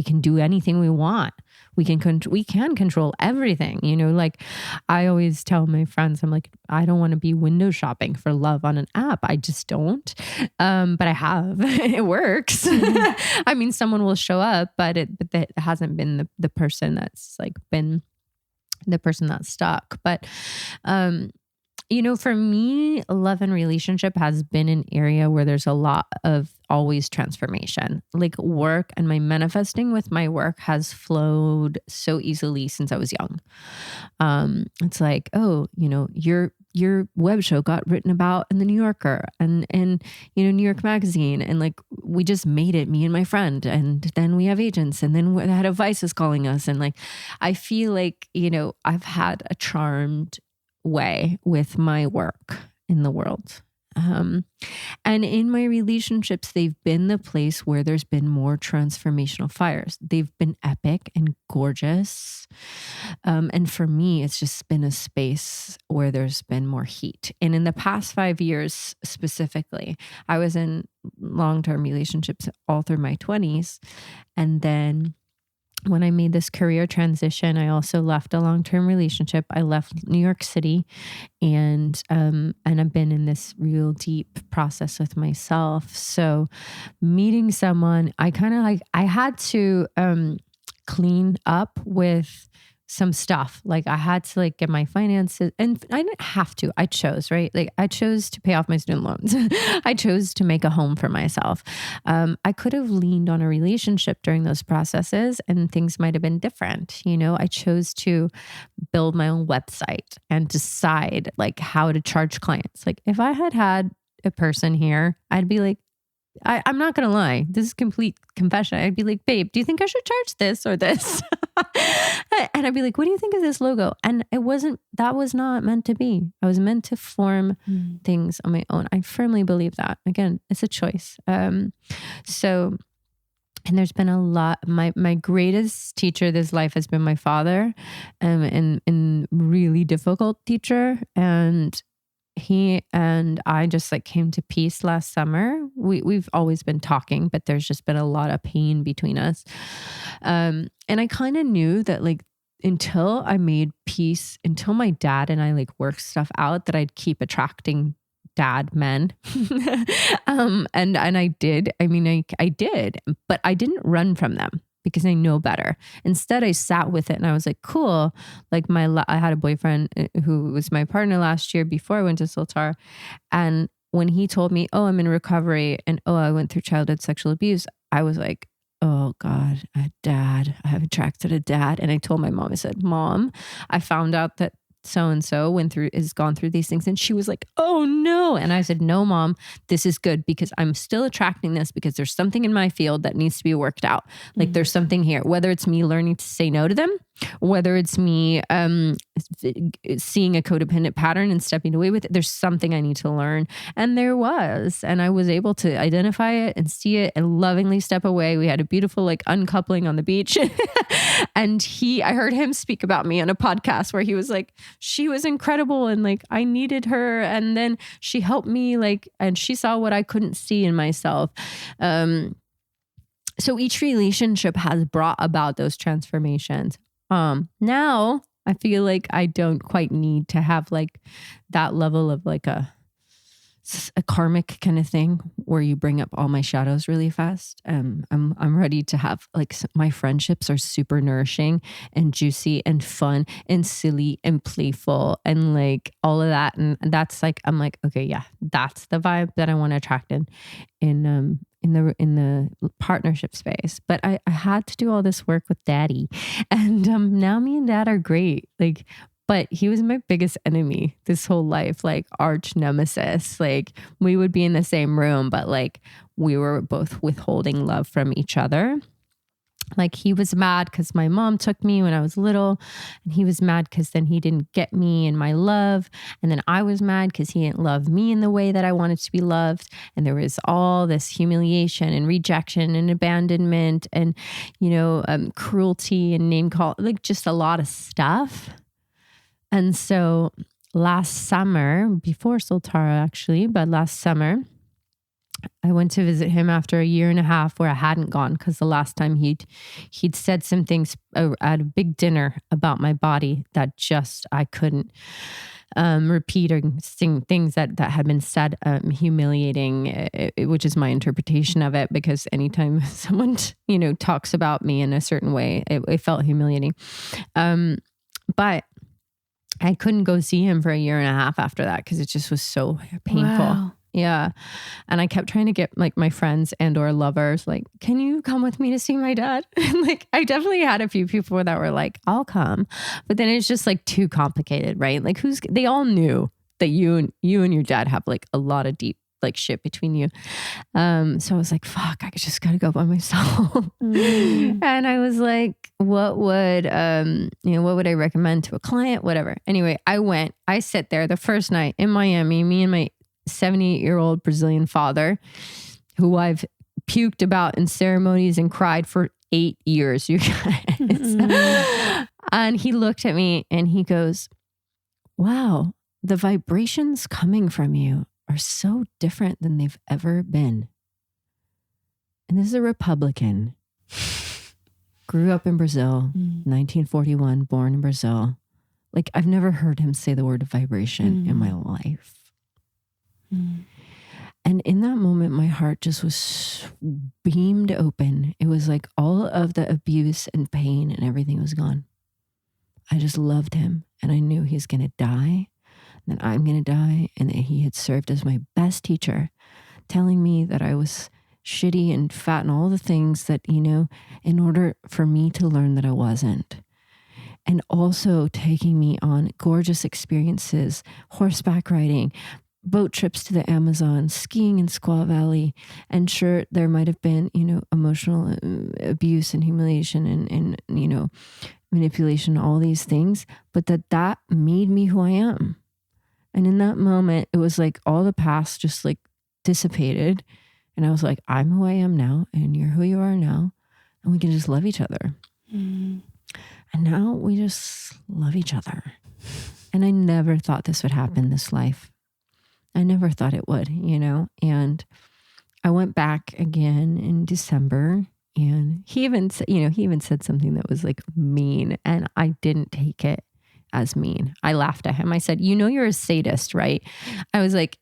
can do anything we want. We can control everything, you know, like I always tell my friends, I'm like, I don't want to be window shopping for love on an app. I just don't. But I have, it works. I mean, someone will show up, but that hasn't been the person that's like been the person that's stuck. But, you know, for me, love and relationship has been an area where there's a lot of always transformation. Like work and my manifesting with my work has flowed so easily since I was young. It's like, oh, you know, your web show got written about in the New Yorker and you know, New York Magazine, and like we just made it, me and my friend, and then we have agents, and then the head of Vice is calling us, and like I feel like, you know, I've had a charmed way with my work in the world. And in my relationships, they've been the place where there's been more transformational fires. They've been epic and gorgeous. And for me, it's just been a space where there's been more heat. And in the past 5 years specifically, I was in long-term relationships all through my 20s. And then when I made this career transition, I also left a long-term relationship. I left New York City, and I've been in this real deep process with myself. So meeting someone, I had to clean up with some stuff. Like I had to like get my finances, and I didn't have to, I chose, right? Like I chose to pay off my student loans. I chose to make a home for myself. I could have leaned on a relationship during those processes and things might've been different. You know, I chose to build my own website and decide like how to charge clients. Like if I had a person here, I'd be like, I'm not going to lie. This is complete confession. I'd be like, babe, do you think I should charge this or this? And I'd be like, what do you think of this logo? And that was not meant to be. I was meant to form things on my own. I firmly believe that. Again, it's a choice. So, and there's been a lot, my greatest teacher this life has been my father, and really difficult teacher. And he and I just like came to peace last summer. We've always been talking, but there's just been a lot of pain between us. And I kind of knew that like until I made peace, until my dad and I like worked stuff out, that I'd keep attracting dad men. And I did. I mean, I did, but I didn't run from them, because I know better. Instead, I sat with it and I was like, cool. Like I had a boyfriend who was my partner last year before I went to Slutever. And when he told me, oh, I'm in recovery, and oh, I went through childhood sexual abuse, I was like, oh God, a dad. I have attracted a dad. And I told my mom, I said, Mom, I found out that so-and-so has gone through these things. And she was like, oh no. And I said, no, Mom, this is good because I'm still attracting this because there's something in my field that needs to be worked out. Like there's something here, whether it's me learning to say no to them, whether it's me seeing a codependent pattern and stepping away with it, there's something I need to learn. And there was, and I was able to identify it and see it and lovingly step away. We had a beautiful like uncoupling on the beach. And I heard him speak about me on a podcast where he was like, she was incredible and like I needed her. And then she helped me like, and she saw what I couldn't see in myself. So each relationship has brought about those transformations. Now I feel like I don't quite need to have like that level of like a karmic kind of thing where you bring up all my shadows really fast. I'm ready to have like my friendships are super nourishing and juicy and fun and silly and playful and like all of that. And that's like, I'm like, okay, yeah, that's the vibe that I want to attract in the partnership space. But I had to do all this work with Daddy, and now me and Dad are great. Like, but he was my biggest enemy this whole life, like arch nemesis. Like we would be in the same room, but like we were both withholding love from each other. Like he was mad because my mom took me when I was little, and he was mad because then he didn't get me in my love. And then I was mad because he didn't love me in the way that I wanted to be loved. And there was all this humiliation and rejection and abandonment and, cruelty and name call, like just a lot of stuff. And so last summer, before Soltara actually, but last summer, I went to visit him after a year and a half where I hadn't gone because the last time he'd said some things at a big dinner about my body that just I couldn't repeat or sing things that had been said, humiliating, which is my interpretation of it, because anytime someone talks about me in a certain way, it felt humiliating. But I couldn't go see him for a year and a half after that because it just was so painful. Wow. Yeah. And I kept trying to get like my friends and or lovers, like, can you come with me to see my dad? And like, I definitely had a few people that were like, I'll come. But then it's just like too complicated, right? Like they all knew that you and your dad have like a lot of deep like shit between you. So I was like, fuck, I just got to go by myself. And I was like, what would I recommend to a client? Whatever. Anyway, I went, I sat there the first night in Miami, me and my 78-year-old Brazilian father, who I've puked about in ceremonies and cried for 8 years, you guys. And he looked at me and he goes, wow, the vibrations coming from you are so different than they've ever been. And this is a Republican. Grew up in Brazil, 1941, born in Brazil. Like I've never heard him say the word vibration in my life. And in that moment, my heart just was beamed open. It was like all of the abuse and pain and everything was gone. I just loved him and I knew he's going to die, that I'm going to die, and that he had served as my best teacher, telling me that I was shitty and fat and all the things that, in order for me to learn that I wasn't. And also taking me on gorgeous experiences, horseback riding, boat trips to the Amazon, skiing in Squaw Valley. And sure, there might have been, emotional abuse and humiliation and manipulation, all these things, but that made me who I am. And in that moment, it was like all the past just like dissipated. And I was like, I'm who I am now, and you're who you are now. And we can just love each other. And now we just love each other. And I never thought this would happen this life. I never thought it would, and I went back again in December, and he even said something that was like mean, and I didn't take it as mean. I laughed at him. I said, you're a sadist, right? I was like,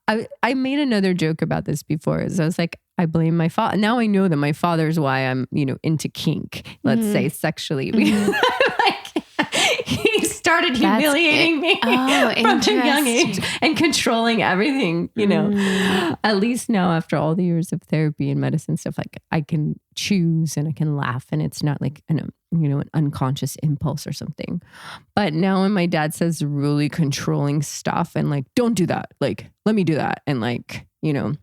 I made another joke about this before. I was like, I blame my father. Now I know that my father's why I'm, into kink, let's say sexually. Like, he's started humiliating me from a young age and controlling everything, you know. At least now, after all the years of therapy and medicine stuff, like I can choose and I can laugh, and it's not like an unconscious impulse or something. But now when my dad says really controlling stuff and like, don't do that, like, let me do that, and like, you know,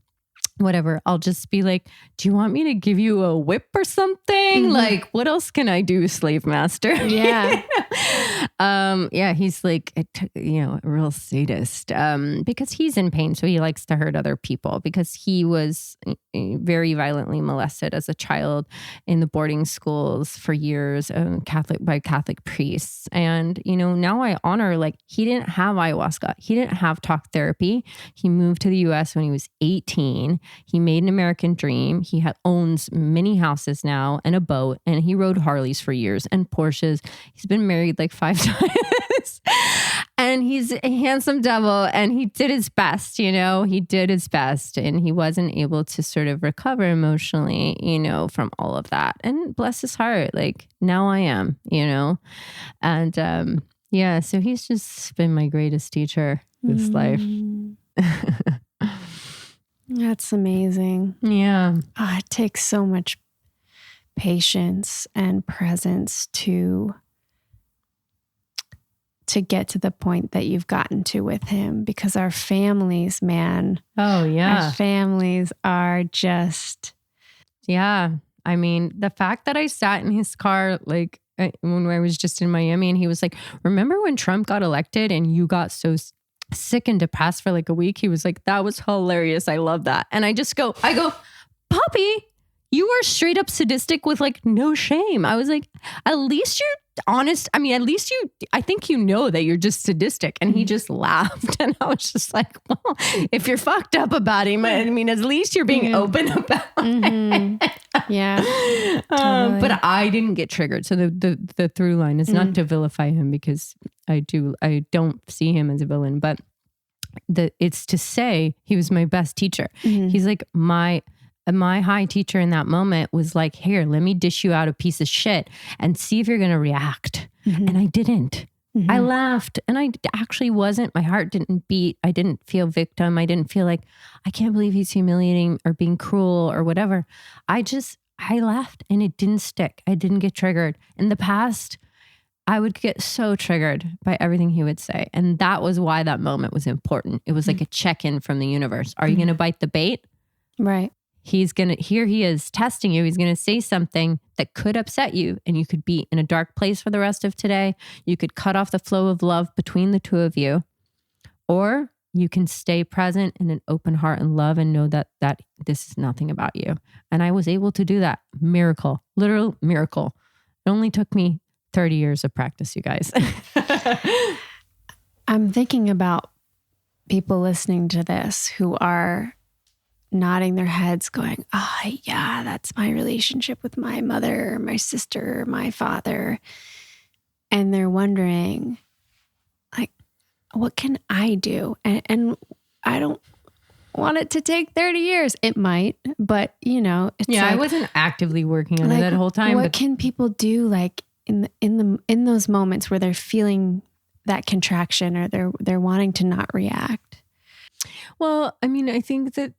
whatever, I'll just be like, do you want me to give you a whip or something? Like, what else can I do, slave master? Yeah. Yeah, he's like, a real sadist, because he's in pain. So he likes to hurt other people, because he was very violently molested as a child in the boarding schools for years, by Catholic priests. And, you know, now I honor, like, he didn't have ayahuasca. He didn't have talk therapy. He moved to the US when he was 18. He made an American dream. He owns many houses now and a boat, and he rode Harleys for years and Porsches. He's been married like 5 times, and he's a handsome devil, and he did his best, you know, and he wasn't able to sort of recover emotionally, you know, from all of that. And bless his heart, like now I am, you know, and yeah, so he's just been my greatest teacher this life. That's amazing. Yeah. Oh, it takes so much patience and presence to get to the point that you've gotten to with him, because our families, man. Oh, yeah. Our families are just. Yeah. I mean, the fact that I sat in his car, like when I was just in Miami, and he was like, remember when Trump got elected and you got so sick and depressed for like a week? He was like, that was hilarious. I love that. And I go, Poppy, you are straight up sadistic with like no shame. I was like, at least you're honest. I mean, at least I think you know that you're just sadistic. And he just laughed. And I was just like, well, if you're fucked up about him, I mean, at least you're being open about it. Yeah. Totally. But I didn't get triggered. So the through line is not to vilify him, because I don't see him as a villain, but it's to say he was my best teacher. He's like my high teacher in that moment was like, here, let me dish you out a piece of shit and see if you're going to react. And I didn't. I laughed, and I actually wasn't. My heart didn't beat. I didn't feel victim. I didn't feel like, I can't believe he's humiliating or being cruel or whatever. I laughed, and it didn't stick. I didn't get triggered. In the past, I would get so triggered by everything he would say. And that was why that moment was important. It was like a check-in from the universe. Are you going to bite the bait? Right. Here he is testing you. He's going to say something that could upset you, and you could be in a dark place for the rest of today. You could cut off the flow of love between the two of you, or you can stay present in an open heart and love and know that this is nothing about you. And I was able to do that. Miracle, literal miracle. It only took me 30 years of practice, you guys. I'm thinking about people listening to this who are nodding their heads going, oh yeah, that's my relationship with my mother, my sister, my father. And they're wondering, like, what can I do? And I don't want it to take 30 years. It might, but you know, it's yeah, like, I wasn't actively working on it that whole time. What can people do, like in those moments where they're feeling that contraction, or they're wanting to not react? Well, I mean, I think that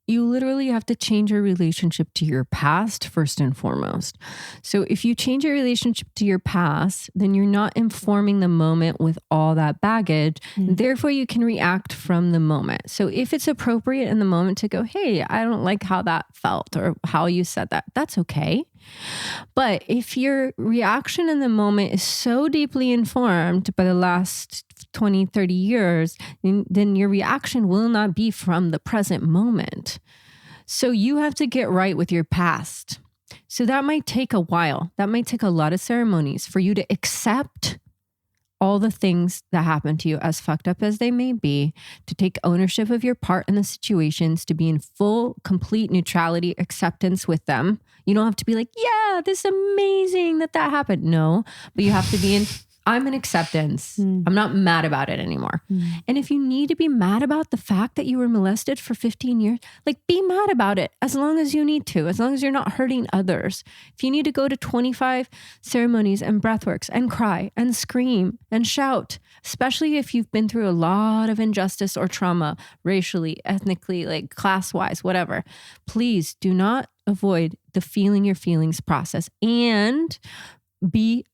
you literally have to change your relationship to your past first and foremost. So if you change your relationship to your past, then you're not informing the moment with all that baggage. Therefore, you can react from the moment. So if it's appropriate in the moment to go, hey, I don't like how that felt or how you said that, that's okay. But if your reaction in the moment is so deeply informed by the last 20, 30 years, then your reaction will not be from the present moment. So you have to get right with your past. So that might take a while. That might take a lot of ceremonies for you to accept all the things that happen to you, as fucked up as they may be, to take ownership of your part in the situations, to be in full, complete neutrality, acceptance with them. You don't have to be like, yeah, this is amazing that happened. No, but you have to be in I'm in acceptance. I'm not mad about it anymore. And if you need to be mad about the fact that you were molested for 15 years, like be mad about it as long as you need to, as long as you're not hurting others. If you need to go to 25 ceremonies and breathworks and cry and scream and shout, especially if you've been through a lot of injustice or trauma, racially, ethnically, like class-wise, whatever, please do not avoid the feeling your feelings process, and be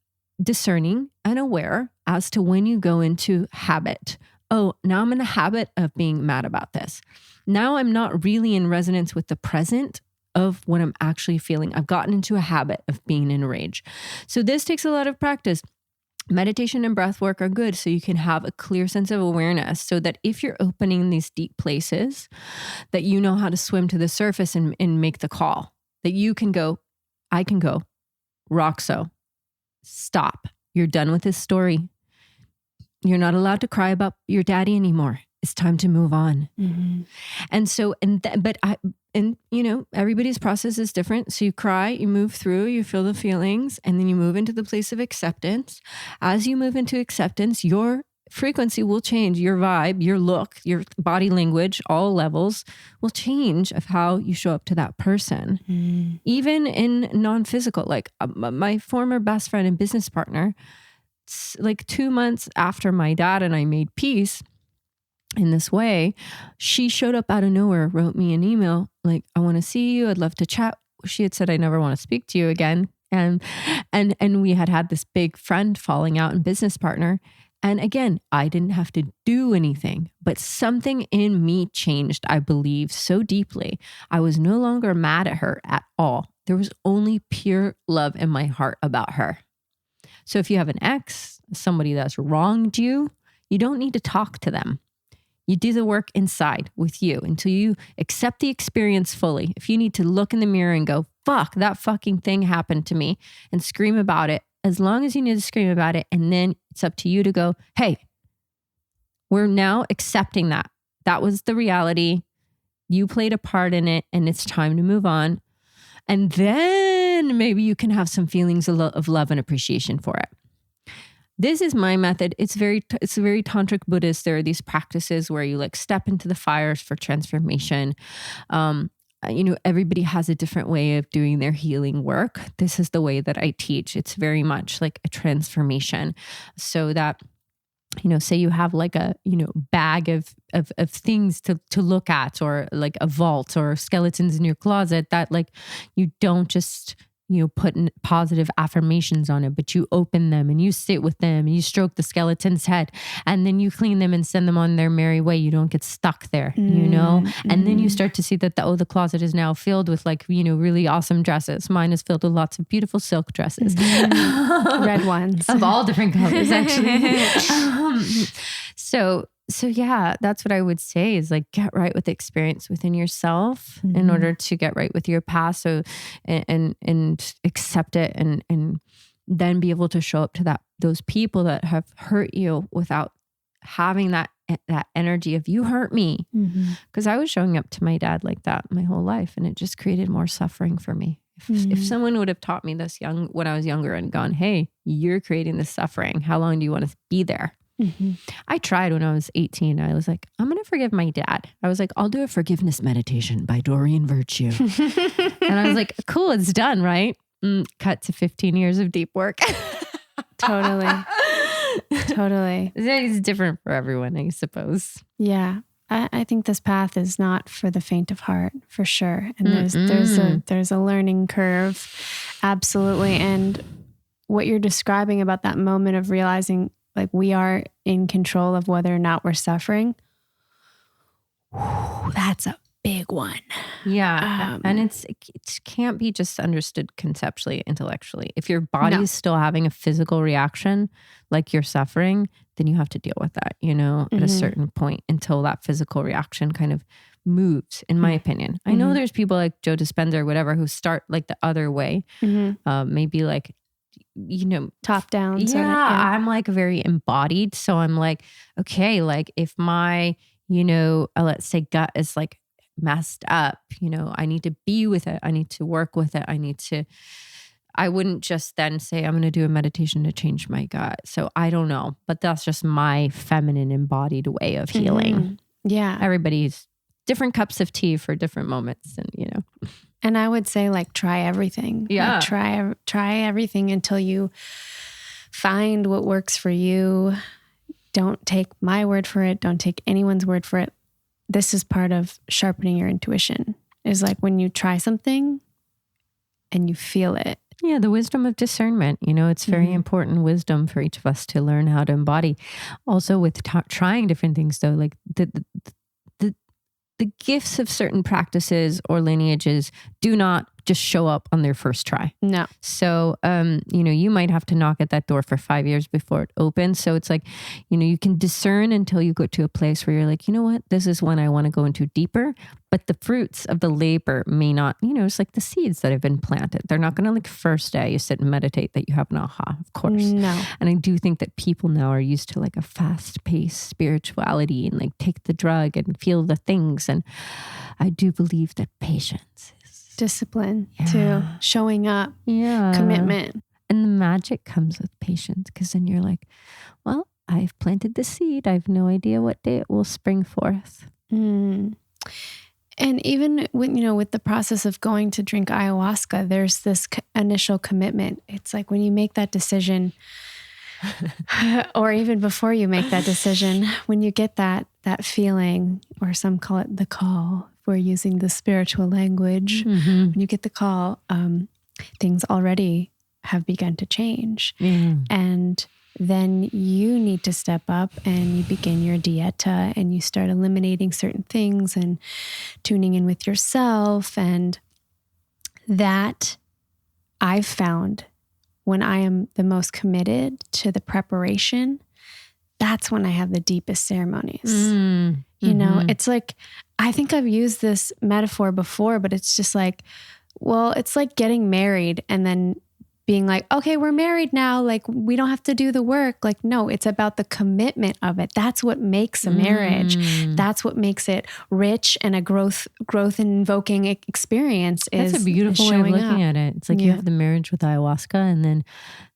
discerning and aware as to when you go into habit. Oh, now I'm in a habit of being mad about this. Now I'm not really in resonance with the present of what I'm actually feeling. I've gotten into a habit of being in rage. So this takes a lot of practice. Meditation and breath work are good so you can have a clear sense of awareness, so that if you're opening these deep places, that you know how to swim to the surface and make the call. That you can go, I can go, Roxo, stop. You're done with this story. You're not allowed to cry about your daddy anymore. It's time to move on. And so, everybody's process is different. So you cry, you move through, you feel the feelings, and then you move into the place of acceptance. As you move into acceptance, your frequency will change. Your vibe, your look, your body language, all levels will change of how you show up to that person. Even in non-physical, like my former best friend and business partner, like 2 months after my dad and I made peace in this way, she showed up out of nowhere, wrote me an email like, I want to see you. I'd love to chat. She had said, I never want to speak to you again. And we had this big friend falling out and business partner. And again, I didn't have to do anything, but something in me changed, I believe, so deeply. I was no longer mad at her at all. There was only pure love in my heart about her. So if you have an ex, somebody that's wronged you, you don't need to talk to them. You do the work inside with you until you accept the experience fully. If you need to look in the mirror and go, fuck, that fucking thing happened to me, and scream about it, as long as you need to scream about it, and then it's up to you to go, hey, we're now accepting that. That was the reality. You played a part in it, and it's time to move on. And then maybe you can have some feelings of love and appreciation for it. This is my method. It's very tantric Buddhist. There are these practices where you like step into the fires for transformation. Everybody has a different way of doing their healing work. This is the way that I teach. It's very much like a transformation, so that, say you have like a, bag of things to look at, or like a vault or skeletons in your closet, that like you don't just, put in positive affirmations on it, but you open them and you sit with them and you stroke the skeleton's head, and then you clean them and send them on their merry way. You don't get stuck there, and then you start to see that the closet is now filled with like, really awesome dresses. Mine is filled with lots of beautiful silk dresses. Red ones. Of all different colors, actually. So yeah, that's what I would say is like, get right with the experience within yourself in order to get right with your past. So, and accept it, and then be able to show up to those people that have hurt you without having that energy of you hurt me. Because I was showing up to my dad like that my whole life, and it just created more suffering for me. If someone would have taught me this when I was younger and gone, hey, you're creating this suffering. How long do you want to be there? I tried when I was 18. I was like, I'm going to forgive my dad. I was like, I'll do a forgiveness meditation by Doreen Virtue. And I was like, cool, it's done, right? Cut to 15 years of deep work. Totally. It's different for everyone, I suppose. Yeah. I think this path is not for the faint of heart, for sure. And there's a learning curve. Absolutely. And what you're describing about that moment of realizing like we are in control of whether or not we're suffering, that's a big one. Yeah. And it can't be just understood conceptually, intellectually. If your body is still having a physical reaction, like you're suffering, then you have to deal with that, at a certain point, until that physical reaction kind of moves, in my opinion. I know there's people like Joe Dispenza or whatever who start like the other way. Maybe like, top down. Yeah, I'm like very embodied. So I'm like, okay, like if my, let's say gut is like messed up, I need to be with it. I need to work with it. I need to I wouldn't just then say, I'm going to do a meditation to change my gut. So I don't know, but that's just my feminine embodied way of healing. Mm-hmm. Yeah. Everybody's different cups of tea for different moments. And, you know. And I would say like, try everything. Yeah. Like, try everything until you find what works for you. Don't take my word for it. Don't take anyone's word for it. This is part of sharpening your intuition. Is like when you try something and you feel it. Yeah, the wisdom of discernment. You know, it's very important wisdom for each of us to learn how to embody. Also with trying different things though, like the gifts of certain practices or lineages do not just show up on their first try. No. So, you know, you might have to knock at that door for 5 years before it opens. So it's like, you know, you can discern until you go to a place where you're like, you know what, this is one I want to go into deeper, but the fruits of the labor may not, you know, it's like the seeds that have been planted. They're not going to like first day you sit and meditate that you have an aha, of course. No. And I do think that people now are used to like a fast paced spirituality and like take the drug and feel the things. And I do believe that patience is discipline too, showing up, commitment. And the magic comes with patience because then you're like, well, I've planted the seed. I have no idea what day it will spring forth. Mm. And even when, you know, with the process of going to drink ayahuasca, there's this initial commitment. It's like when you make that decision or even before you make that decision, when you get that feeling, or some call it the call, if we're using the spiritual language, when you get the call, things already have begun to change. And then you need to step up and you begin your dieta and you start eliminating certain things and tuning in with yourself. And that I've found when I am the most committed to the preparation, that's when I have the deepest ceremonies. You know, it's like, I think I've used this metaphor before, but it's just like, well, it's like getting married and then being like, okay, we're married now. Like, we don't have to do the work. Like, no, it's about the commitment of it. That's what makes a marriage. That's what makes it rich and a growth invoking experience. That's a beautiful way of looking at it. It's like you have the marriage with ayahuasca and then,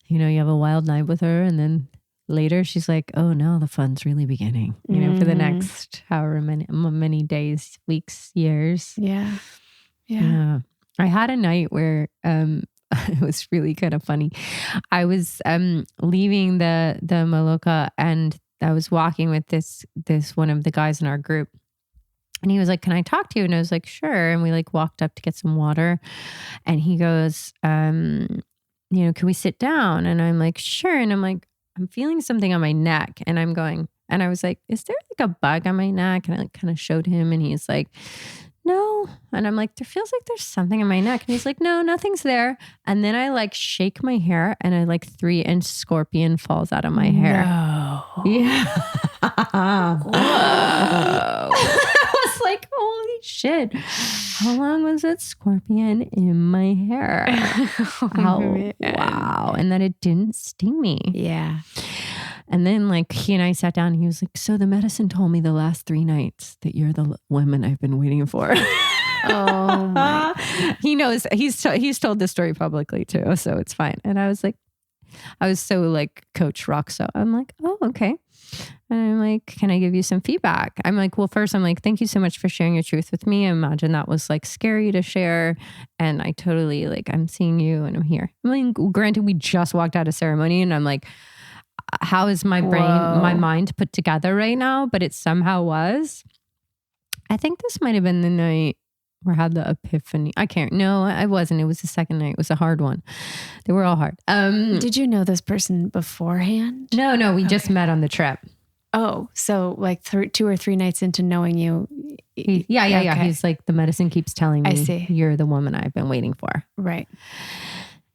you know, you have a wild night with her and then later she's like, oh no, the fun's really beginning, you know, for the next however many days, weeks, years. Yeah. I had a night where, it was really kind of funny. I was leaving the Maloka and I was walking with this one of the guys in our group. And he was like, can I talk to you? And I was like, sure. And we like walked up to get some water. And he goes, you know, can we sit down? And I'm like, sure. And I'm like, I'm feeling something on my neck. And I'm going, and I was like, is there like a bug on my neck? And I like kind of showed him and he's like, no. And I'm like, there feels like there's something in my neck. And he's like, no, nothing's there. And then I like shake my hair and a like 3-inch scorpion falls out of my hair. No. Yeah. Whoa. I was like, holy shit. How long was that scorpion in my hair? Wow. And that it didn't sting me. Yeah. And then like he and I sat down and he was like, so the medicine told me the last 3 nights that you're the woman I've been waiting for. Oh my. He knows, he's told this story publicly too. So it's fine. And I was like, I was so like Coach Roxo. I'm like, oh, okay. And I'm like, can I give you some feedback? I'm like, well, first I'm like, thank you so much for sharing your truth with me. I imagine that was like scary to share. And I totally like, I'm seeing you and I'm here. I mean, granted, we just walked out of ceremony and I'm like, how is my brain, my mind put together right now? But it somehow was. I think this might have been the night where I had the epiphany. No, I wasn't. It was the second night. It was a hard one. They were all hard. Did you know this person beforehand? No, we just met on the trip. Oh, so like 2 or 3 nights into knowing you. Yeah. Okay. He's like, the medicine keeps telling me, I see. You're the woman I've been waiting for. Right.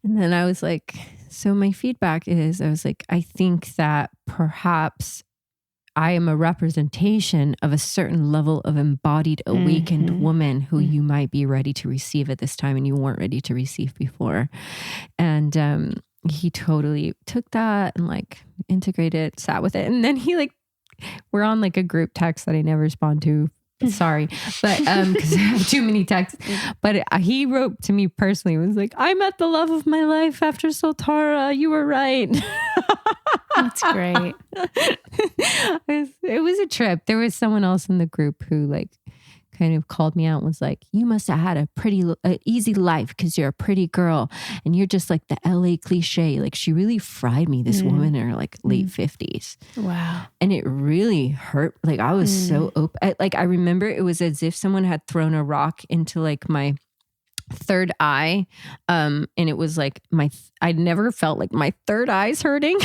And then I was like, so my feedback is, I was like, I think that perhaps I am a representation of a certain level of embodied, awakened woman who you might be ready to receive at this time and you weren't ready to receive before. And he totally took that and like integrated, sat with it. And then he like, we're on like a group text that I never respond to Sorry, but because I have too many texts. But he wrote to me personally. Was like, I met the love of my life after Soltara. You were right. That's great. It was a trip. There was someone else in the group who like kind of called me out and was like, you must have had a pretty easy life because you're a pretty girl and you're just like the LA cliche. Like she really fried me, this woman in her like late 50s. Wow. And it really hurt. Like I was so open. I remember it was as if someone had thrown a rock into like my third eye. And it was like I never felt like my third eye's hurting,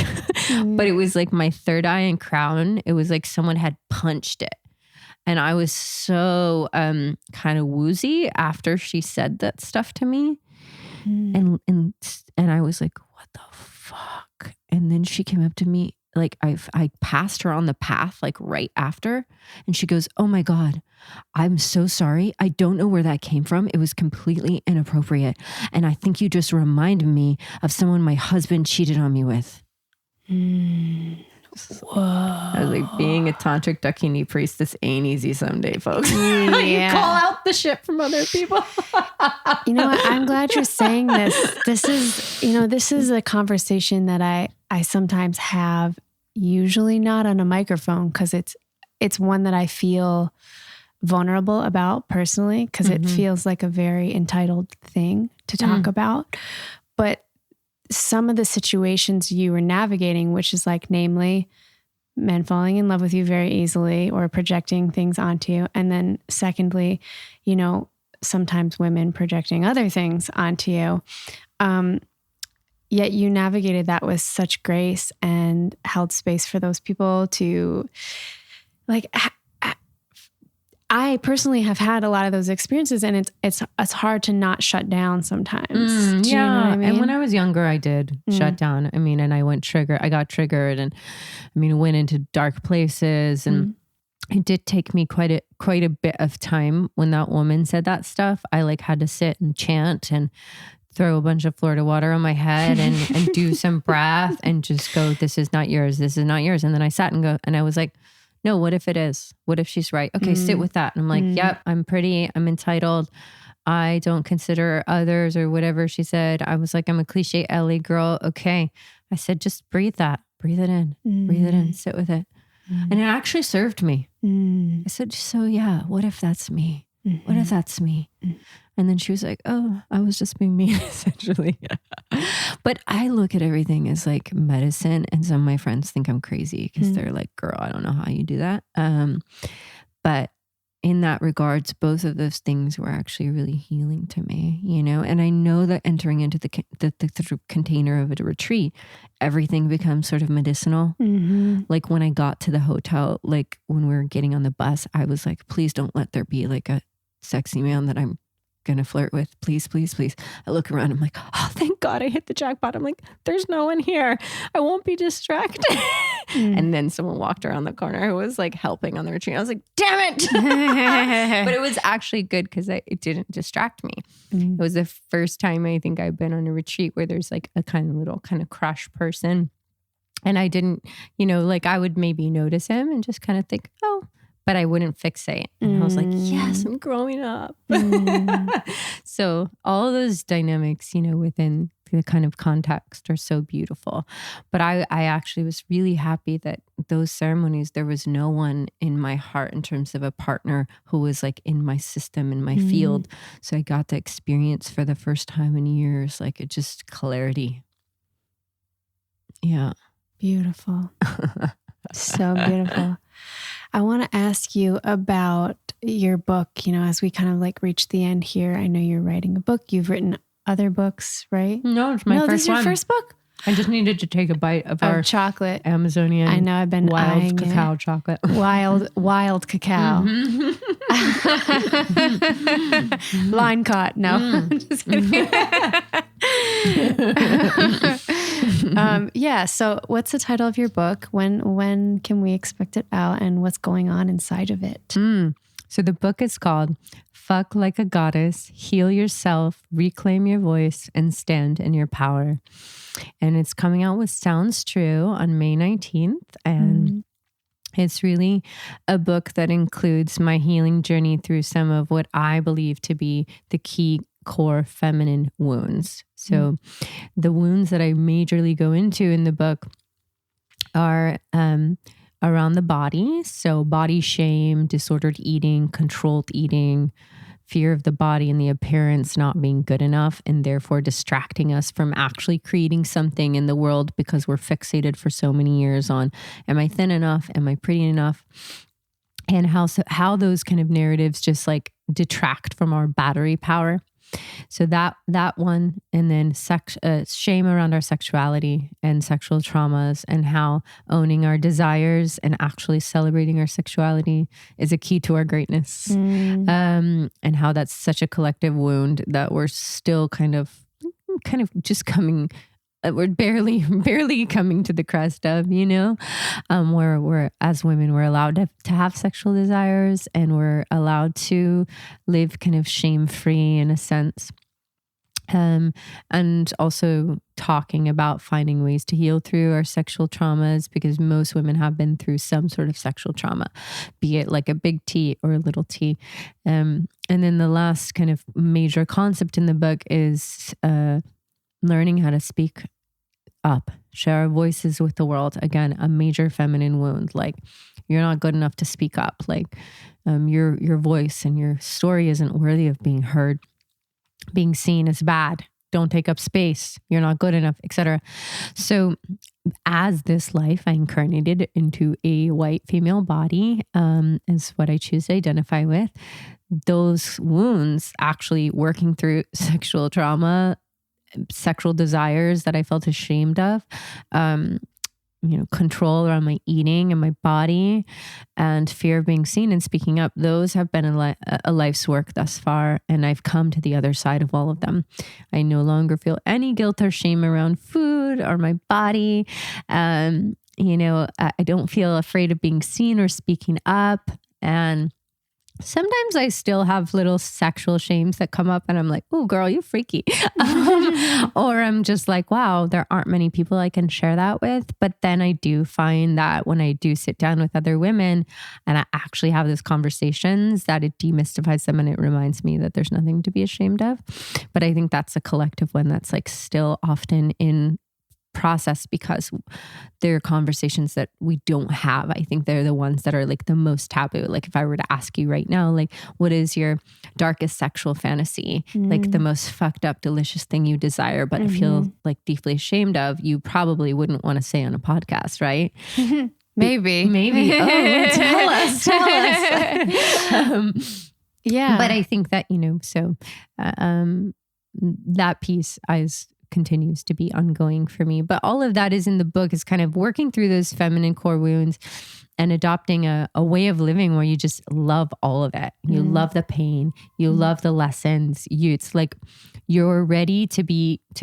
but it was like my third eye and crown. It was like someone had punched it. And I was so kind of woozy after she said that stuff to me. And I was like, what the fuck? And then she came up to me, like I passed her on the path like right after. And she goes, oh my God, I'm so sorry. I don't know where that came from. It was completely inappropriate. And I think you just reminded me of someone my husband cheated on me with. Whoa. I was like, being a tantric Dakini priestess ain't easy someday, folks. Yeah. You call out the shit from other people. You know what? I'm glad you're saying this. This is a conversation that I sometimes have, usually not on a microphone, because it's one that I feel vulnerable about personally, because it feels like a very entitled thing to talk about. But some of the situations you were navigating, which is like, namely, men falling in love with you very easily or projecting things onto you. And then secondly, sometimes women projecting other things onto you. Yet you navigated that with such grace and held space for those people to like, I personally have had a lot of those experiences, and it's hard to not shut down sometimes. Do you know what I mean? And when I was younger, I did shut down. I mean, and I got triggered, and I mean, went into dark places, and it did take me quite a bit of time when that woman said that stuff. I like had to sit and chant and throw a bunch of Florida water on my head and do some breath and just go, this is not yours. This is not yours. And then I sat and I was like, no, what if it is? What if she's right? Okay, sit with that. And I'm like, yep, I'm pretty, I'm entitled. I don't consider others or whatever she said. I was like, I'm a cliche LA girl. Okay. I said, just breathe that. Breathe it in, sit with it. And it actually served me. I said, so yeah, what if that's me? What if that's me? And then she was like, oh, I was just being mean, essentially. But I look at everything as like medicine. And some of my friends think I'm crazy because they're like, girl, I don't know how you do that. But in that regards, both of those things were actually really healing to me, and I know that entering into the container of a retreat, everything becomes sort of medicinal. Like when I got to the hotel, like when we were getting on the bus, I was like, please don't let there be like a sexy man that I'm gonna flirt with. Please, please, please. I look around, I'm like, oh, thank God I hit the jackpot. I'm like, there's no one here. I won't be distracted. And then someone walked around the corner who was like helping on the retreat. I was like, damn it. But it was actually good because it didn't distract me. It was the first time I think I've been on a retreat where there's like a kind of crush person. And I didn't, like I would maybe notice him and just kind of think, oh, but I wouldn't fixate. And I was like, yes, I'm growing up. So all of those dynamics, within the kind of context are so beautiful. But I actually was really happy that those ceremonies, there was no one in my heart in terms of a partner who was like in my system, in my field. So I got to experience for the first time in years, like it just clarity. Yeah. Beautiful. So beautiful. I want to ask you about your book, as we kind of like reach the end here. I know you're writing a book. You've written other books, right? No, it's my first one. This is your first book? I just needed to take a bite of our chocolate. Amazonian. I know, I've been wild cacao chocolate. Wild cacao. Line caught. No, just kidding. Yeah. So what's the title of your book? When can we expect it out, and what's going on inside of it? So the book is called Fuck Like a Goddess, Heal Yourself, Reclaim Your Voice, and Stand in Your Power. And it's coming out with Sounds True on May 19th. And It's really a book that includes my healing journey through some of what I believe to be the key core feminine wounds. So the wounds that I majorly go into in the book are around the body. So body shame, disordered eating, controlled eating, fear of the body and the appearance not being good enough, and therefore distracting us from actually creating something in the world because we're fixated for so many years on, am I thin enough? Am I pretty enough? And how those kind of narratives just like detract from our battery power. So that one, and then shame around our sexuality and sexual traumas, and how owning our desires and actually celebrating our sexuality is a key to our greatness. And how that's such a collective wound that we're still kind of just coming. We're barely coming to the crest of, where we're, as women, we're allowed to have sexual desires, and we're allowed to live kind of shame-free in a sense. And also talking about finding ways to heal through our sexual traumas, because most women have been through some sort of sexual trauma, be it like a big T or a little t. And then the last kind of major concept in the book is learning how to speak up, share our voices with the world. Again, a major feminine wound. Like, you're not good enough to speak up. Like, your voice and your story isn't worthy of being heard. Being seen is bad. Don't take up space. You're not good enough, etc. So, as this life, I incarnated into a white female body, is what I choose to identify with. Those wounds, actually working through sexual trauma, sexual desires that I felt ashamed of, control around my eating and my body, and fear of being seen and speaking up. Those have been a life's work thus far, and I've come to the other side of all of them. I no longer feel any guilt or shame around food or my body. I don't feel afraid of being seen or speaking up. And sometimes I still have little sexual shames that come up, and I'm like, oh, girl, you freaky. Or I'm just like, wow, there aren't many people I can share that with. But then I do find that when I do sit down with other women and I actually have those conversations, that it demystifies them, and it reminds me that there's nothing to be ashamed of. But I think that's a collective one that's like still often in process, because they're conversations that we don't have. I think they're the ones that are like the most taboo. Like, if I were to ask you right now, like, what is your darkest sexual fantasy? Like the most fucked up, delicious thing you desire, but I feel like deeply ashamed of, you probably wouldn't want to say on a podcast, right? Maybe. Oh, tell us. Yeah. But I think that, that piece continues to be ongoing for me. But all of that is in the book, is kind of working through those feminine core wounds and adopting a way of living where you just love all of it. You love the pain. You love the lessons. It's like you're ready to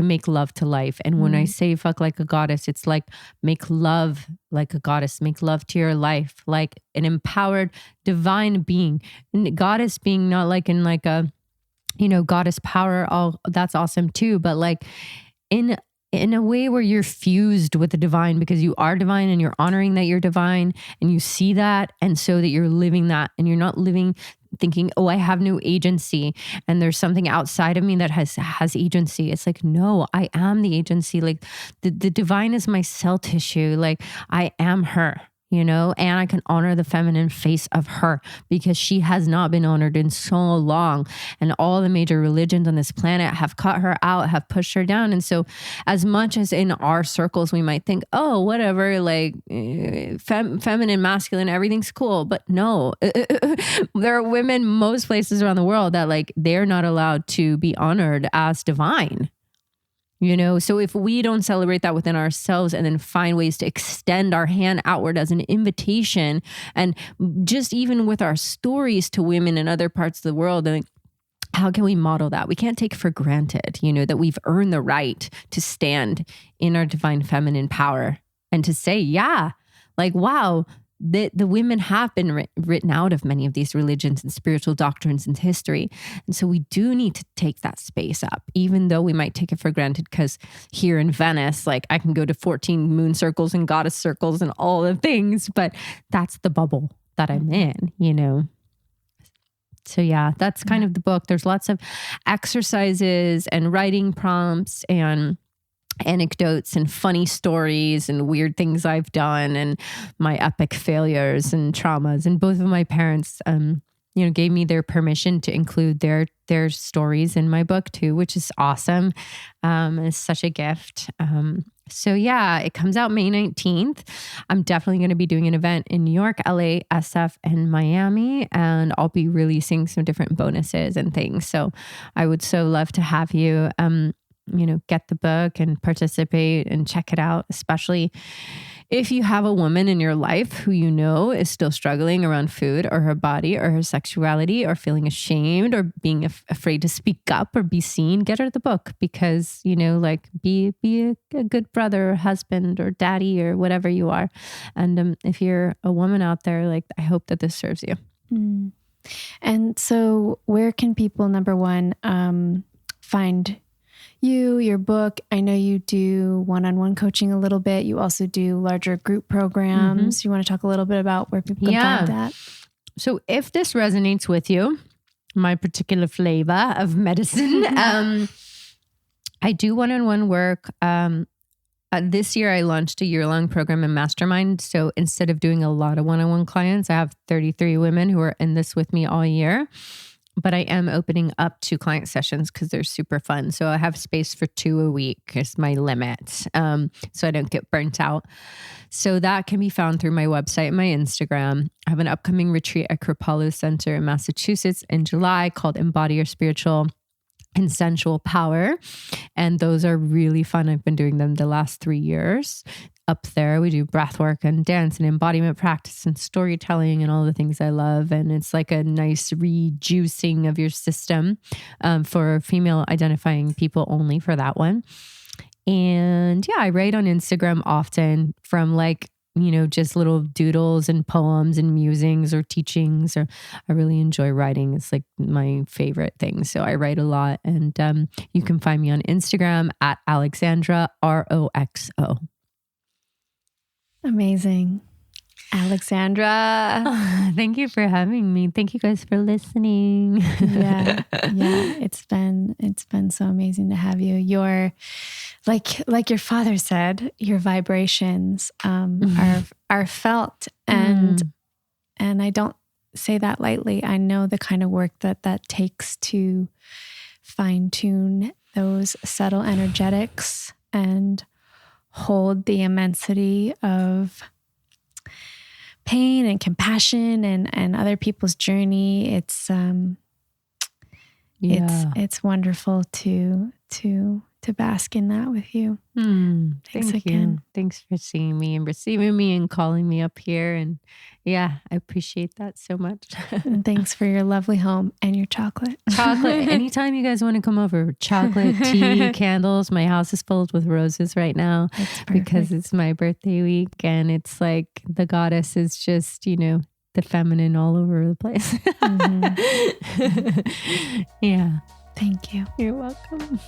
make love to life. And when I say fuck like a goddess, it's like make love like a goddess. Make love to your life like an empowered divine being. And goddess being not like in like a goddess power, all that's awesome too. But like in a way where you're fused with the divine, because you are divine and you're honoring that you're divine, and you see that. And so that you're living that, and you're not living thinking, oh, I have no agency and there's something outside of me that has agency. It's like, no, I am the agency. Like the divine is my cell tissue. Like I am her. And I can honor the feminine face of her, because she has not been honored in so long. And all the major religions on this planet have cut her out, have pushed her down. And so as much as in our circles, we might think, oh, whatever, like feminine, masculine, everything's cool. But no, there are women most places around the world that like, they're not allowed to be honored as divine. So if we don't celebrate that within ourselves, and then find ways to extend our hand outward as an invitation, and just even with our stories to women in other parts of the world, like, how can we model that? We can't take for granted, that we've earned the right to stand in our divine feminine power and to say, yeah, like, wow, the women have been written out of many of these religions and spiritual doctrines and history. And so we do need to take that space up, even though we might take it for granted, because here in Venice, like I can go to 14 moon circles and goddess circles and all the things, but that's the bubble that I'm in, you know? So yeah, that's kind of the book. There's lots of exercises and writing prompts and anecdotes and funny stories and weird things I've done and my epic failures and traumas. And both of my parents, gave me their permission to include their stories in my book too, which is awesome. It's such a gift. So yeah, it comes out May 19th. I'm definitely going to be doing an event in New York, LA, SF, and Miami, and I'll be releasing some different bonuses and things. So I would so love to have you, get the book and participate and check it out, especially if you have a woman in your life who you know is still struggling around food or her body or her sexuality or feeling ashamed or being afraid to speak up or be seen. Get her the book because, be a good brother or husband or daddy or whatever you are. And if you're a woman out there, I hope that this serves you. Mm. And so where can people, number one, find your book? I know you do one-on-one coaching a little bit. You also do larger group programs. Mm-hmm. You want to talk a little bit about where people can find that? So if this resonates with you, my particular flavor of medicine, I do one-on-one work. This year I launched a year-long program in Mastermind. So instead of doing a lot of one-on-one clients, I have 33 women who are in this with me all year. But I am opening up 2 client sessions because they're super fun. So I have space for 2 a week is my limit. So I don't get burnt out. So that can be found through my website and my Instagram. I have an upcoming retreat at Kripalu Center in Massachusetts in July called Embody Your Spiritual and Sensual Power. And those are really fun. I've been doing them the last 3 years. Up there, we do breath work and dance and embodiment practice and storytelling and all the things I love. And it's like a nice rejuicing of your system for female identifying people only for that one. And yeah, I write on Instagram often from just little doodles and poems and musings or teachings, or I really enjoy writing. It's like my favorite thing. So I write a lot, and you can find me on Instagram at Alexandra Roxo. Amazing. Alexandra. Oh, thank you for having me. Thank you guys for listening. Yeah. It's been so amazing to have you. Your, like your father said, your vibrations are felt, and I don't say that lightly. I know the kind of work that takes to fine tune those subtle energetics and hold the immensity of pain and compassion and other people's journey. It's wonderful to bask in that with you. Thanks again. You. Thanks for seeing me and receiving me and calling me up here. And yeah, I appreciate that so much. And thanks for your lovely home and your chocolate. Anytime you guys want to come over, chocolate, tea, candles. My house is filled with roses right now because it's my birthday week. And it's like the goddess is just, the feminine all over the place. Yeah. Thank you. You're welcome.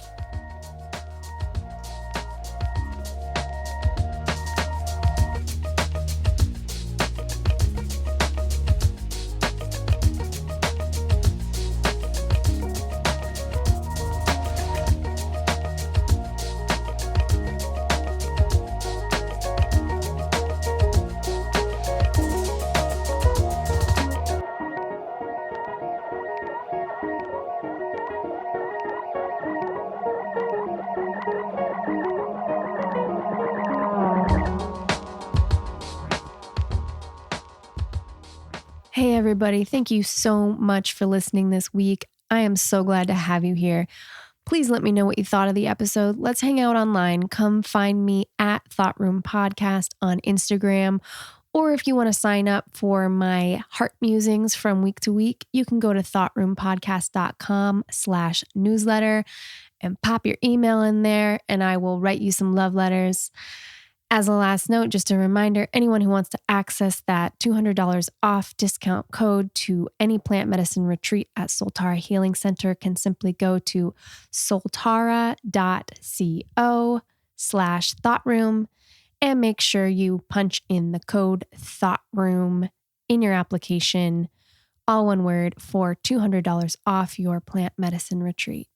Hey, everybody. Thank you so much for listening this week. I am so glad to have you here. Please let me know what you thought of the episode. Let's hang out online. Come find me at Thought Room Podcast on Instagram. Or if you want to sign up for my heart musings from week to week, you can go to thoughtroompodcast.com/newsletter and pop your email in there, and I will write you some love letters. As a last note, just a reminder, anyone who wants to access that $200 off discount code to any plant medicine retreat at Soltara Healing Center can simply go to soltara.co/thoughtroom and make sure you punch in the code THOUGHTROOM in your application, all one word, for $200 off your plant medicine retreat.